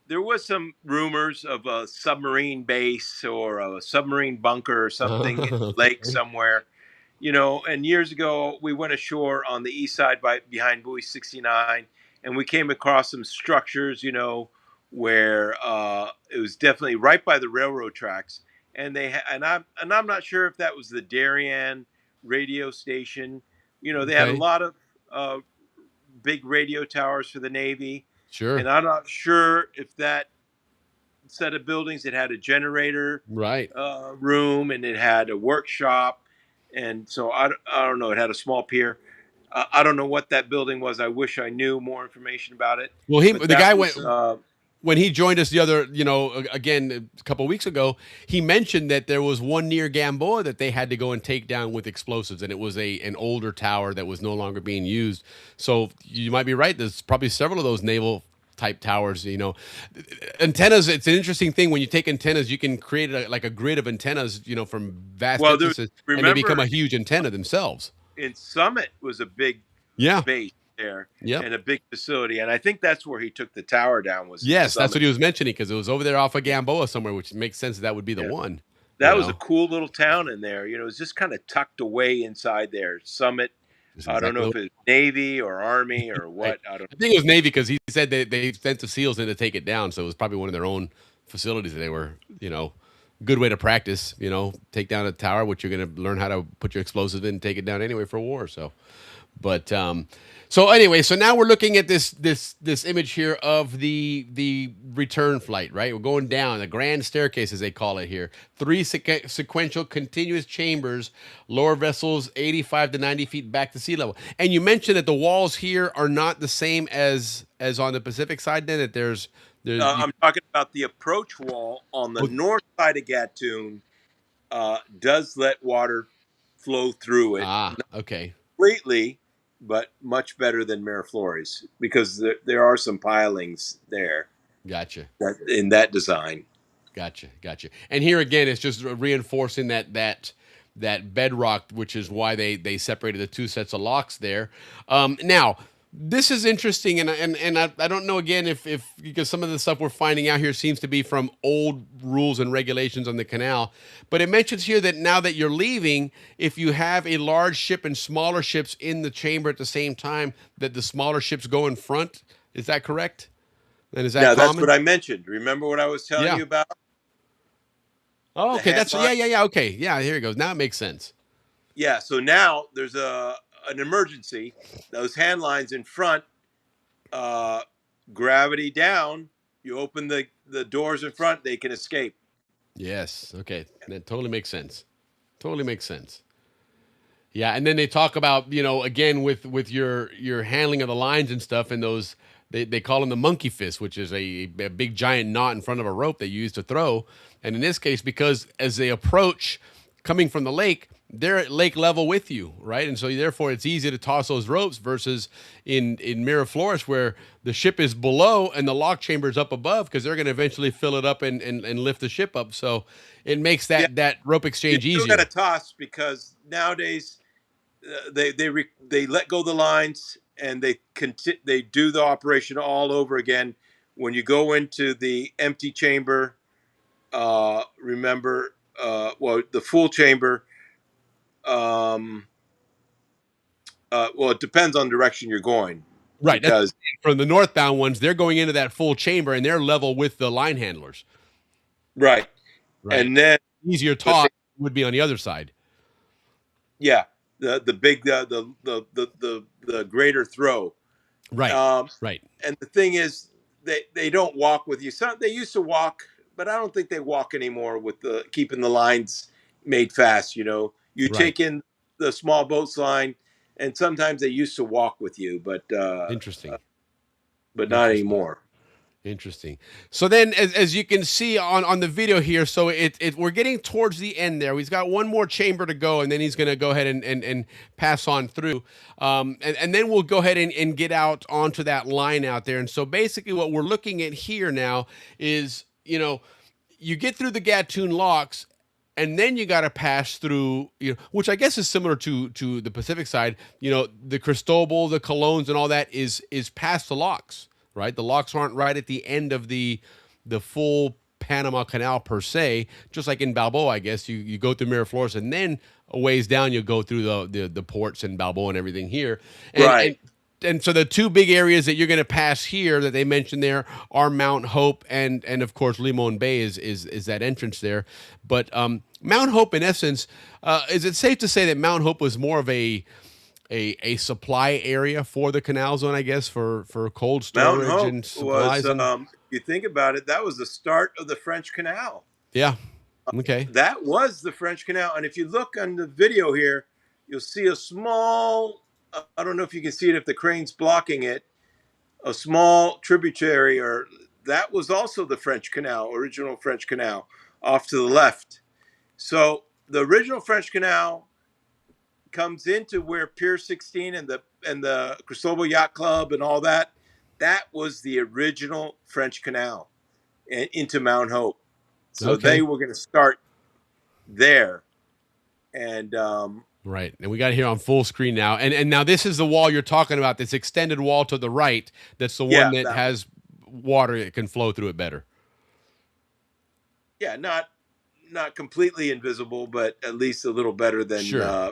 A: there was some rumors of a submarine base or a submarine bunker or something in the lake
B: Okay.
A: somewhere. And years ago we went ashore on the east side behind Buoy 69, and we came across some structures, where it was definitely right by the railroad tracks, and I'm not sure if that was the Darien radio station. They had a
B: Okay.
A: lot of uh, big radio towers for the Navy,
B: Sure.
A: and I'm not sure if that set of buildings, it had a generator
B: Right.
A: room, and it had a workshop, and so I don't know. It had a small pier. I don't know what that building was. I wish I knew more information about it.
B: Well,
A: But
B: the
A: that
B: guy
A: was
B: went when he joined us the other, again a couple of weeks ago. He mentioned that there was one near Gamboa that they had to go and take down with explosives, and it was an older tower that was no longer being used. So you might be right. There's probably several of those naval type towers. Antennas. It's an interesting thing when you take antennas. You can create like a grid of antennas, from vast
A: well,
B: distances, and they become
A: remember
B: a huge antenna themselves.
A: in Summit was a big
B: Yeah.
A: base there
B: Yep.
A: and a big facility, and I think that's where he took the tower down, was in
B: Yes, that's
A: Summit.
B: what he was mentioning because it was over there off of Gamboa somewhere, which makes sense that would be the
A: Yeah.
B: one. You
A: That was a
B: know,
A: cool little town in there. It was just kind of tucked away inside there. Summit.
B: that's
A: I don't know
B: exactly
A: if it's Navy or Army or
B: right.
A: what. I don't.
B: I think it was Navy because he said they sent the SEALs in to take it down, so it was probably one of their own facilities that they were, good way to practice. Take down a tower, which you're going to learn how to put your explosives in and take it down anyway for war. So, but so anyway, so now we're looking at this image here of the return flight, right? We're going down the grand staircase, as they call it here. Three sequential continuous chambers, lower vessels 85 to 90 feet back to sea level. And you mentioned that the walls here are not the same as on the Pacific side. Then that there's
A: I'm talking about the approach wall on the
B: oh,
A: north side of Gatun. Does let water flow through it, not
B: okay,
A: completely, but much better than Miraflores, because there are some pilings there
B: gotcha.
A: in that design.
B: Gotcha. And here again, it's just reinforcing that bedrock, which is why they separated the two sets of locks there. Now, this is interesting, and I don't know again if because some of the stuff we're finding out here seems to be from old rules and regulations on the canal, but it mentions here that now that you're leaving, if you have a large ship and smaller ships in the chamber at the same time, that the smaller ships go in front. Is that correct? And is that
A: Yeah, that's
B: common?
A: what I mentioned. Remember what I was telling
B: Yeah.
A: you about
B: Oh,
A: the
B: okay.
A: hand
B: That's
A: line?
B: yeah. Okay, yeah. Here it goes. Now it makes sense.
A: Yeah. So now there's an emergency. Those hand lines in front, uh, gravity down. You open the doors in front, they can escape.
B: Yes. Okay. That totally makes sense. Totally makes sense. Yeah, and then they talk about, again with your handling of the lines and stuff, and those they call them the monkey fist, which is a big giant knot in front of a rope they use to throw. And in this case, because as they approach coming from the lake, they're at lake level with you, right? And so therefore it's easy to toss those ropes versus in Miraflores where the ship is below and the lock chamber is up above because they're going to eventually fill it up and lift the ship up. So it makes
A: Yeah,
B: that rope
A: you
B: exchange
A: still got to
B: easier.
A: toss because nowadays they let go the lines and they do the operation all over again. When you go into the empty chamber, remember, well, the full chamber. Um, well, it depends on the direction you're going
B: Right. That's
A: because
B: from the northbound ones, they're going into that full chamber and they're level with the line handlers.
A: right,
B: Right.
A: and then
B: Easier
A: but
B: toss would be on the other side.
A: yeah, the big the greater throw.
B: Right.
A: Um,
B: Right.
A: and the thing is, they don't walk with you. Some they used to walk, but I don't think they walk anymore with the keeping the lines made fast. You
B: Right.
A: take in the small boats line, and sometimes they used to walk with you,
B: Interesting.
A: but not
B: Interesting.
A: anymore.
B: Interesting. So then, as you can see on the video here, so we're getting towards the end there. He's got one more chamber to go, and then he's going to go ahead and pass on through. And then we'll go ahead and get out onto that line out there. And so basically, what we're looking at here now is, you get through the Gatun locks, and then you got to pass through, which I guess is similar to the Pacific side. The Cristobal, the Colognes, and all that is past the locks, right? The locks aren't right at the end of the full Panama Canal per se. Just like in Balboa, I guess you go through Miraflores, and then a ways down you go through the ports and Balboa and everything here, and
A: Right.
B: and so the two big areas that you're going to pass here that they mentioned there are Mount Hope and of course Limon Bay is that entrance there. But Mount Hope, in essence, is it safe to say that Mount Hope was more of a supply area for the canal zone, I guess, for cold
A: Mountain
B: storage
A: Hope
B: and
A: was,
B: supplies and
A: if you think about it, that was the start of the French Canal.
B: yeah, okay,
A: That was the French Canal. And if you look on the video here, you'll see a small, I don't know if you can see it if the crane's blocking it, a small tributary, or that was also the French Canal, original French Canal, off to the left. So the original French Canal comes into where Pier 16 and the Cristobal Yacht Club and all that. That was the original French Canal and into Mount Hope. So they
B: okay.
A: were going to start there, and
B: Right. And we got it here on full screen now. And now this is the wall you're talking about, this extended wall to the right. That's the one
A: yeah,
B: that
A: that one.
B: has water that can flow through it better.
A: Yeah, not completely invisible, but at least a little better than
B: Sure.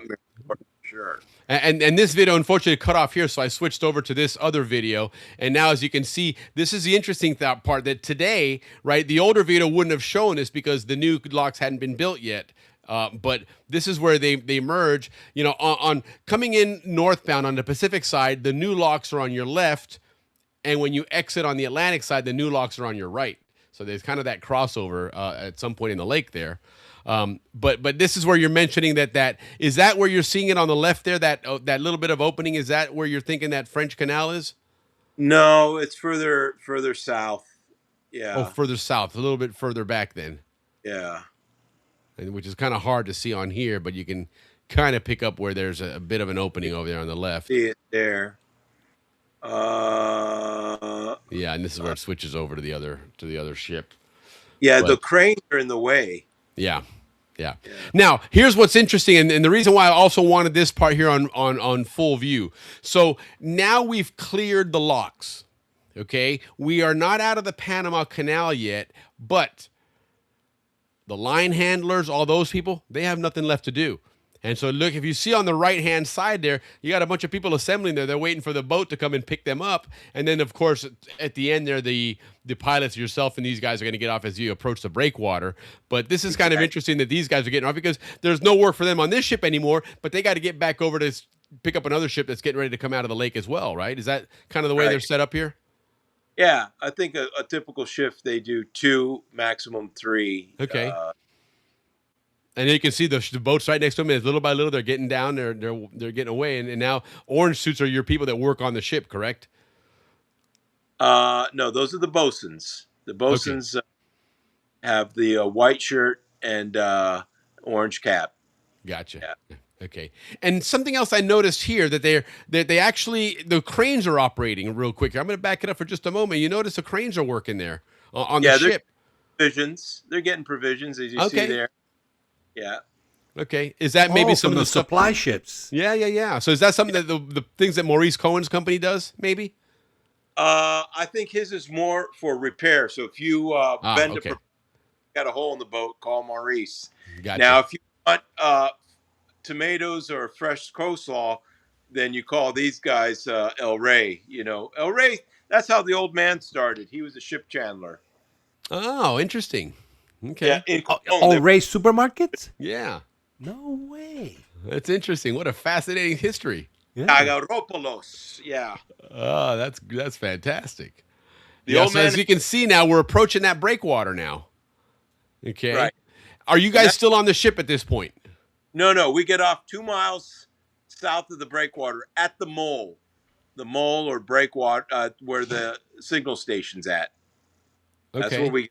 A: sure.
B: And this video unfortunately cut off here, so I switched over to this other video. And now, as you can see, this is the interesting part that today, right, the older video wouldn't have shown this because the new locks hadn't been built yet. But this is where they merge. On coming in northbound on the Pacific side, the new locks are on your left, and when you exit on the Atlantic side, the new locks are on your right. So there's kind of that crossover at some point in the lake there. But this is where you're mentioning that is that where you're seeing it on the left there, that little bit of opening, is that where you're thinking that French Canal is?
A: No, it's further south.
B: Oh,
A: Yeah,
B: further south, a little bit further back then,
A: yeah.
B: and which is kind of hard to see on here, but you can kind of pick up where there's a bit of an opening over there on the left.
A: See it there.
B: Yeah, and this is where it switches over to the other ship.
A: Yeah, the
B: But
A: cranes are in the way.
B: yeah. Yeah.
A: Yeah.
B: Now, here's what's interesting, and the reason why I also wanted this part here on full view. So now we've cleared the locks. Okay. We are not out of the Panama Canal yet, but the line handlers, all those people, they have nothing left to do. And so look, if you see on the right-hand side there, you got a bunch of people assembling there. They're waiting for the boat to come and pick them up. And then, of course, at the end there, the pilots, yourself, and these guys are going to get off as you approach the breakwater. But this is kind of
A: Exactly.
B: interesting that these guys are getting off because there's no work for them on this ship anymore, but they got to get back over to pick up another ship that's getting ready to come out of the lake as well, right? Is that kind of the way they're
A: Right.
B: set up here?
A: Yeah, I think a typical shift they do two, maximum three.
B: Okay. And you can see the boats right next to them. And little by little, they're getting down. They're getting away. And now orange suits are your people that work on the ship, correct?
A: No, those are the bosuns. The
B: Okay,
A: bosuns have the white shirt and orange cap.
B: gotcha.
A: Yeah,
B: Okay, and something else I noticed here that they actually the cranes are operating real quick. I'm going to back it up for just a moment. You notice the cranes are working there on the
A: yeah, they're
B: ship.
A: provisions. They're getting provisions as you see
B: Okay,
A: there. Yeah,
B: okay. Is that maybe
F: Oh,
B: some
F: from
B: of
F: the
B: the stuff?
F: supply ships.
B: Yeah, yeah, yeah. So is that something that the things that Maurice Cohen's company does? Maybe.
A: I think his is more for repair. So if you
B: Ah,
A: bend a
B: okay,
A: got a hole in the boat, call Maurice. Now,
B: gotcha.
A: if you want tomatoes or fresh coleslaw, then you call these guys El Rey. El Rey. That's how the old man started. He was a ship chandler.
B: Oh, interesting.
A: Yeah,
B: Okay,
A: in
F: Oh,
A: Cologne.
F: oh, Ray supermarkets?
B: yeah,
F: No way.
B: that's interesting. What a fascinating history.
F: Yeah.
A: Agaropolos. Yeah,
B: Oh, that's fantastic.
A: the
B: Yeah,
A: old
B: so
A: man.
B: as you can see now, we're approaching that breakwater now. Okay.
A: Right.
B: Are you
A: And
B: guys
A: that,
B: still on the ship at this point?
A: no, no, we get off 2 miles south of the breakwater at the mole or breakwater where the signal station's at. That's where
B: Okay.
A: we.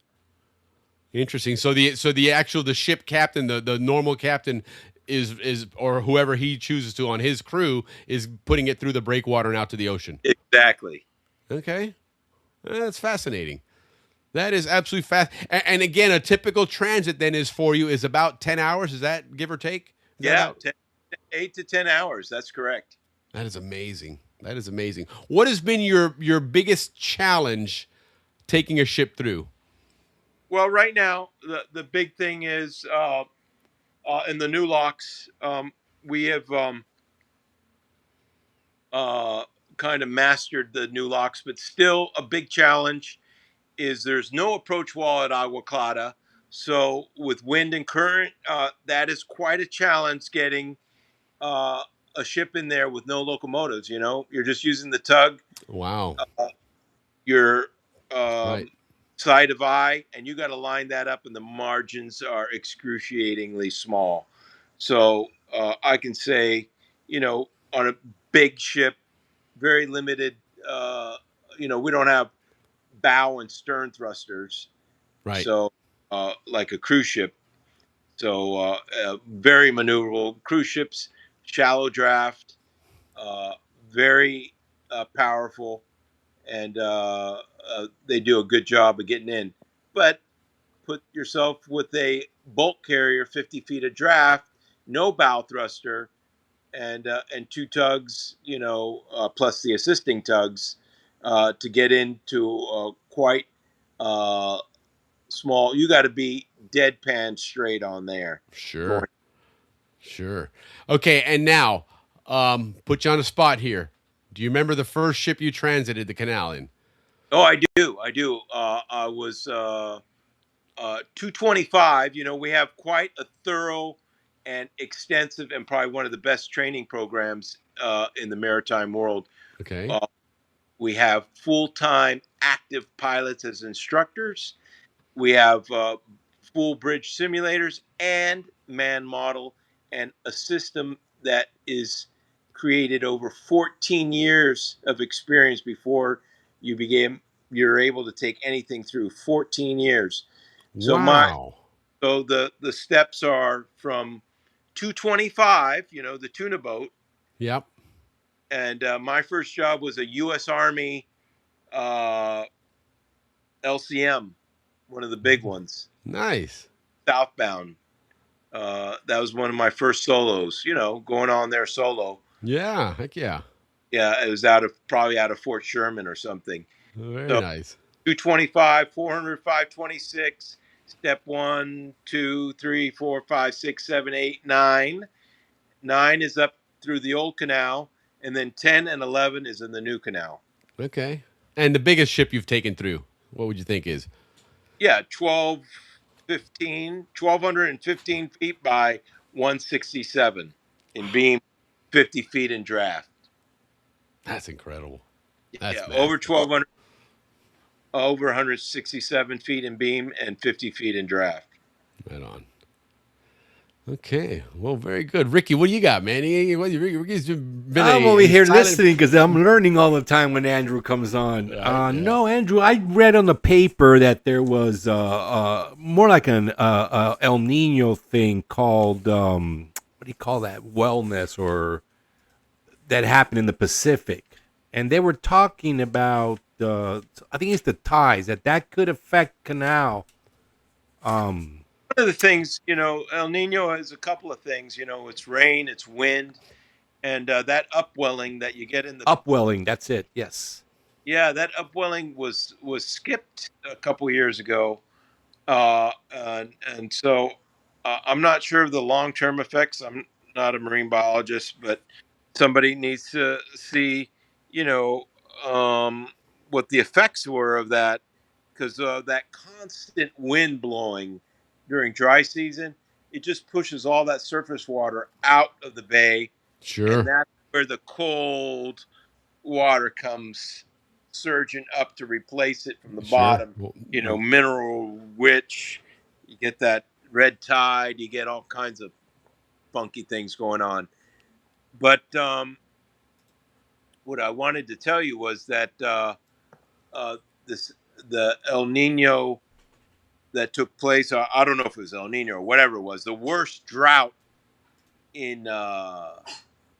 B: Interesting. So the actual the ship captain, the normal captain is or whoever he chooses to on his crew is putting it through the breakwater and out to the ocean.
A: Exactly.
B: Okay. That's fascinating. That is absolutely fast. And again, a typical transit then is for you is about 10 hours. Is that give or take? Is that
A: Yeah,
B: about?
A: 8 to 10 hours. That's correct.
B: That is amazing. That is amazing. What has been your biggest challenge taking a ship through?
A: Well, right now the big thing is in the new locks we have uh, kind of mastered the new locks, but still a big challenge is there's no approach wall at Agua Clara. So with wind and current, that is quite a challenge getting uh, a ship in there with no locomotives. You're just using the tug,
B: Wow.
A: your
B: Right.
A: side of eye, and you got to line that up, and the margins are excruciatingly small. So I can say, on a big ship, very limited. Uh, we don't have bow and stern thrusters,
B: Right.
A: so like a cruise ship. So very maneuverable cruise ships, shallow draft, uh, very powerful, and they do a good job of getting in. But put yourself with a bulk carrier, 50 feet of draft, no bow thruster, and two tugs, plus the assisting tugs, to get into quite uh, small. You got to be deadpan straight on there. Going.
B: Sure. Sure. Okay, and now put you on the spot here. Do you remember the first ship you transited the canal in?
A: Oh, I do. I do. I was 225. We have quite a thorough and extensive and probably one of the best training programs in the maritime world.
B: Okay.
A: Uh, we have full-time active pilots as instructors. We have full bridge simulators and man model and a system that is created over 14 years of experience before you're able to take anything through 14 years. So
B: Wow.
A: the steps are from 225, the tuna boat,
B: Yep.
A: and my first job was a U.S. Army uh, LCM, one of the big ones,
B: Nice.
A: southbound. That was one of my first solos, going on there solo.
B: Yeah. Heck yeah.
A: Yeah, it was probably out of Fort Sherman or something.
B: Very
A: So
B: nice.
A: 225, 400, 526, step 1, 2, 3, 4, 5, 6, 7, 8, 9. 9 is up through the old canal, and then 10 and 11 is in the new canal.
B: Okay. And the biggest ship you've taken through, what would you think is?
A: Yeah, 1,215 feet by 167 in beam, 50 feet in draft.
B: That's incredible. That's
A: Yeah, over
B: massive.
A: 1,200, over 167 feet in beam and 50 feet in draft.
B: Right on. Okay. Well, very good. Ricky, what do you got, man? Ricky's been
F: I'm over
B: a
F: here
B: silent.
F: listening because I'm learning all the time when Andrew comes on.
B: Right? Yeah.
F: No, Andrew, I read on the paper that there was more like an El Nino thing called what do you call that? Wellness or that happened in the Pacific, and they were talking about I think it's the tides that could affect canal
A: One of the things, El Nino has a couple of things. It's rain, it's wind, and that upwelling that you get in the
F: upwelling. That's it. Yes.
A: yeah, that upwelling was skipped a couple years ago, and so I'm not sure of the long term effects. I'm not a marine biologist, but somebody needs to see, you know, um, what the effects were of that, because that constant wind blowing during dry season, it just pushes all that surface water out of the bay, and
B: Sure.
A: that's where the cold water comes surging up to replace it from the
B: Sure.
A: bottom.
B: Well,
A: Mineral rich. You get that red tide. You get all kinds of funky things going on. But what I wanted to tell you was that uh, this the El Nino that took place. I don't know if it was El Nino or whatever it was. The worst drought in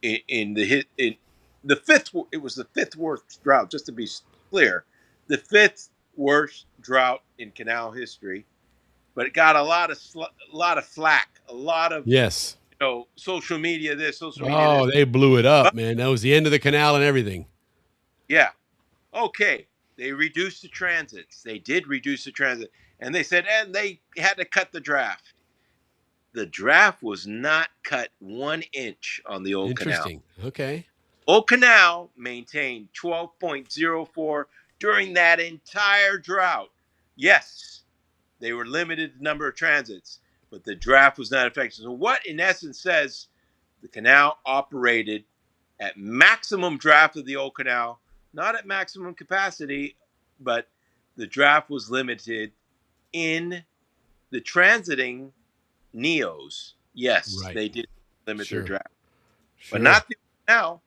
A: in the hit in the fifth. It was the fifth worst drought. Just to be clear, the fifth worst drought in canal history. But it got a lot of flack, a lot of
B: yes.
A: social media this, social media this.
B: Oh, they blew it up,
A: But
B: man. That was the end of the canal and everything.
A: yeah, okay, they reduced the transits. They did reduce the transit, and they said, and they had to cut the draft. The draft was not cut 1 inch on the old canal.
B: Interesting. Okay.
A: Old Canal maintained 12.04 during that entire drought. Yes, they were limited number of transits, but the draft was not affected. So, what in essence says the canal operated at maximum draft of the old canal, not at maximum capacity, but the draft was limited in the transiting Neos. Yes,
B: Right.
A: they did limit their
B: Sure.
A: draft, but
B: Sure.
A: not the canal.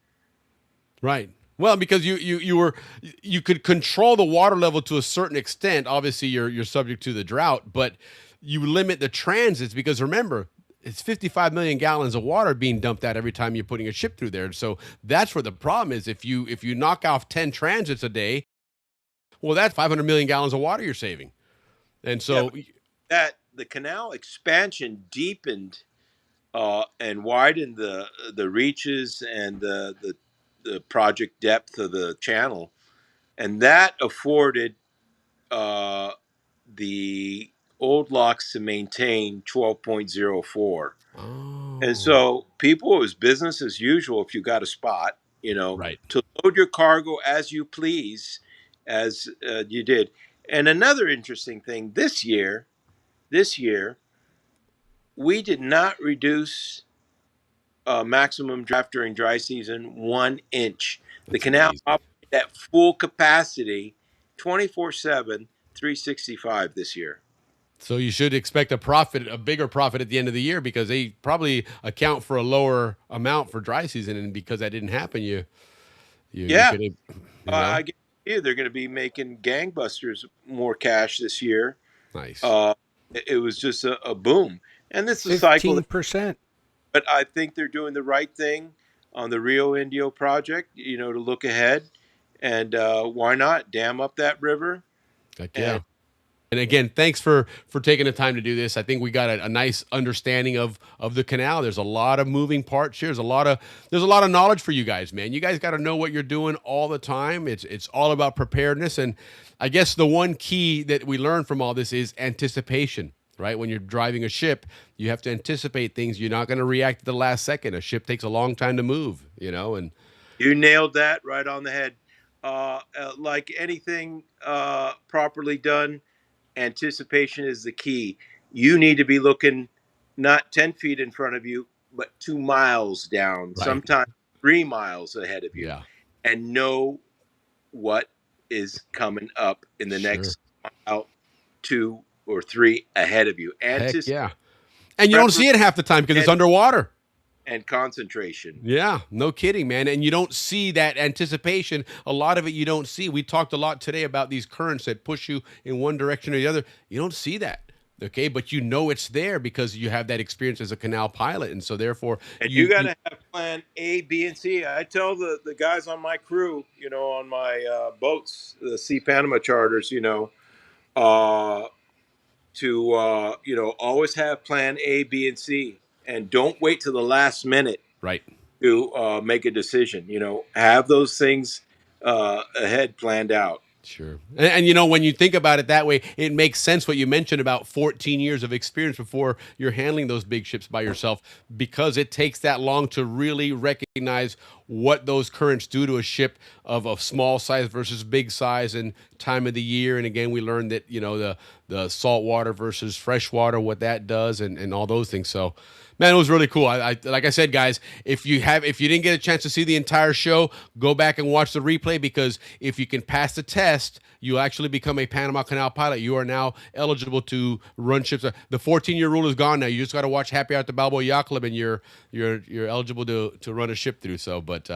B: Right. Well, because you could control the water level to a certain extent. Obviously, you're subject to the drought, but you limit the transits because remember, it's 55 million gallons of water being dumped out every time you're putting a ship through there. So that's where the problem is. If you knock off 10 transits a day, well, that's 500 million gallons of water you're saving. And
A: Yeah,
B: so,
A: but that the canal expansion deepened and widened the reaches and the project depth of the channel, and that afforded uh, the old locks to maintain 12.04. And
B: oh,
A: so people, it was business as usual if you got a spot,
B: right.
A: to load your cargo as you please, as you did. And another interesting thing this year, we did not reduce maximum draft during dry season 1 inch. The
B: That's
A: canal
B: amazing.
A: operated at full capacity 24/7, 365 this year.
B: So you should expect a bigger profit at the end of the year because they probably account for a lower amount for dry season, and because that didn't happen, you
A: Yeah,
B: could,
A: I guarantee you they're going to be making gangbusters more cash this year.
B: nice.
A: Uh, it was just a boom. And this is a cycle,
F: 15%.
A: but I think they're doing the right thing on the Rio Indio project, to look ahead. And why not dam up that river?
B: Heck
A: And
B: yeah. And again, thanks for taking the time to do this. I think we got a nice understanding of the canal. There's a lot of moving parts here. There's a lot of knowledge for you guys, man. You guys got to know what you're doing all the time. It's all about preparedness. And I guess the one key that we learn from all this is anticipation. Right? When you're driving a ship, you have to anticipate things. You're not going to react at the last second. A ship takes a long time to move, and
A: you nailed that right on the head. Like anything properly done, anticipation is the key. You need to be looking not 10 feet in front of you, but 2 miles down,
B: right.
A: sometimes 3 miles ahead of you,
B: Yeah.
A: and know what is coming up in the
B: Sure.
A: next mile, 2 or 3 ahead of you.
B: Heck
A: Anticipate.
B: yeah. And you don't see it half the time because it's underwater.
A: and concentration.
B: Yeah, no kidding, man. And you don't see that anticipation. A lot of it you don't see. We talked a lot today about these currents that push you in one direction or the other. You don't see that. Okay, but you know it's there because you have that experience as a canal pilot, and so therefore
A: And you got to have plan A, B, and C. I tell the guys on my crew, on my boats, the Sea Panama charters, uh, to always have plan A, B, and C, and don't wait till the last minute
B: right.
A: to make a decision. Have those things ahead planned out.
B: Sure. And when you think about it that way, it makes sense what you mentioned about 14 years of experience before you're handling those big ships by yourself, because it takes that long to really recognize what those currents do to a ship of a small size versus big size and time of the year. And again, we learned that, the salt water versus fresh water, what that does and all those things. So, man, it was really cool. I like I said, guys, if you didn't get a chance to see the entire show, go back and watch the replay, because if you can pass the test, you actually become a Panama Canal pilot. You are now eligible to run ships. The 14-year rule is gone now. You just got to watch Happy Hour at the Balboa Yacht Club, and you're eligible to run a ship through. So, but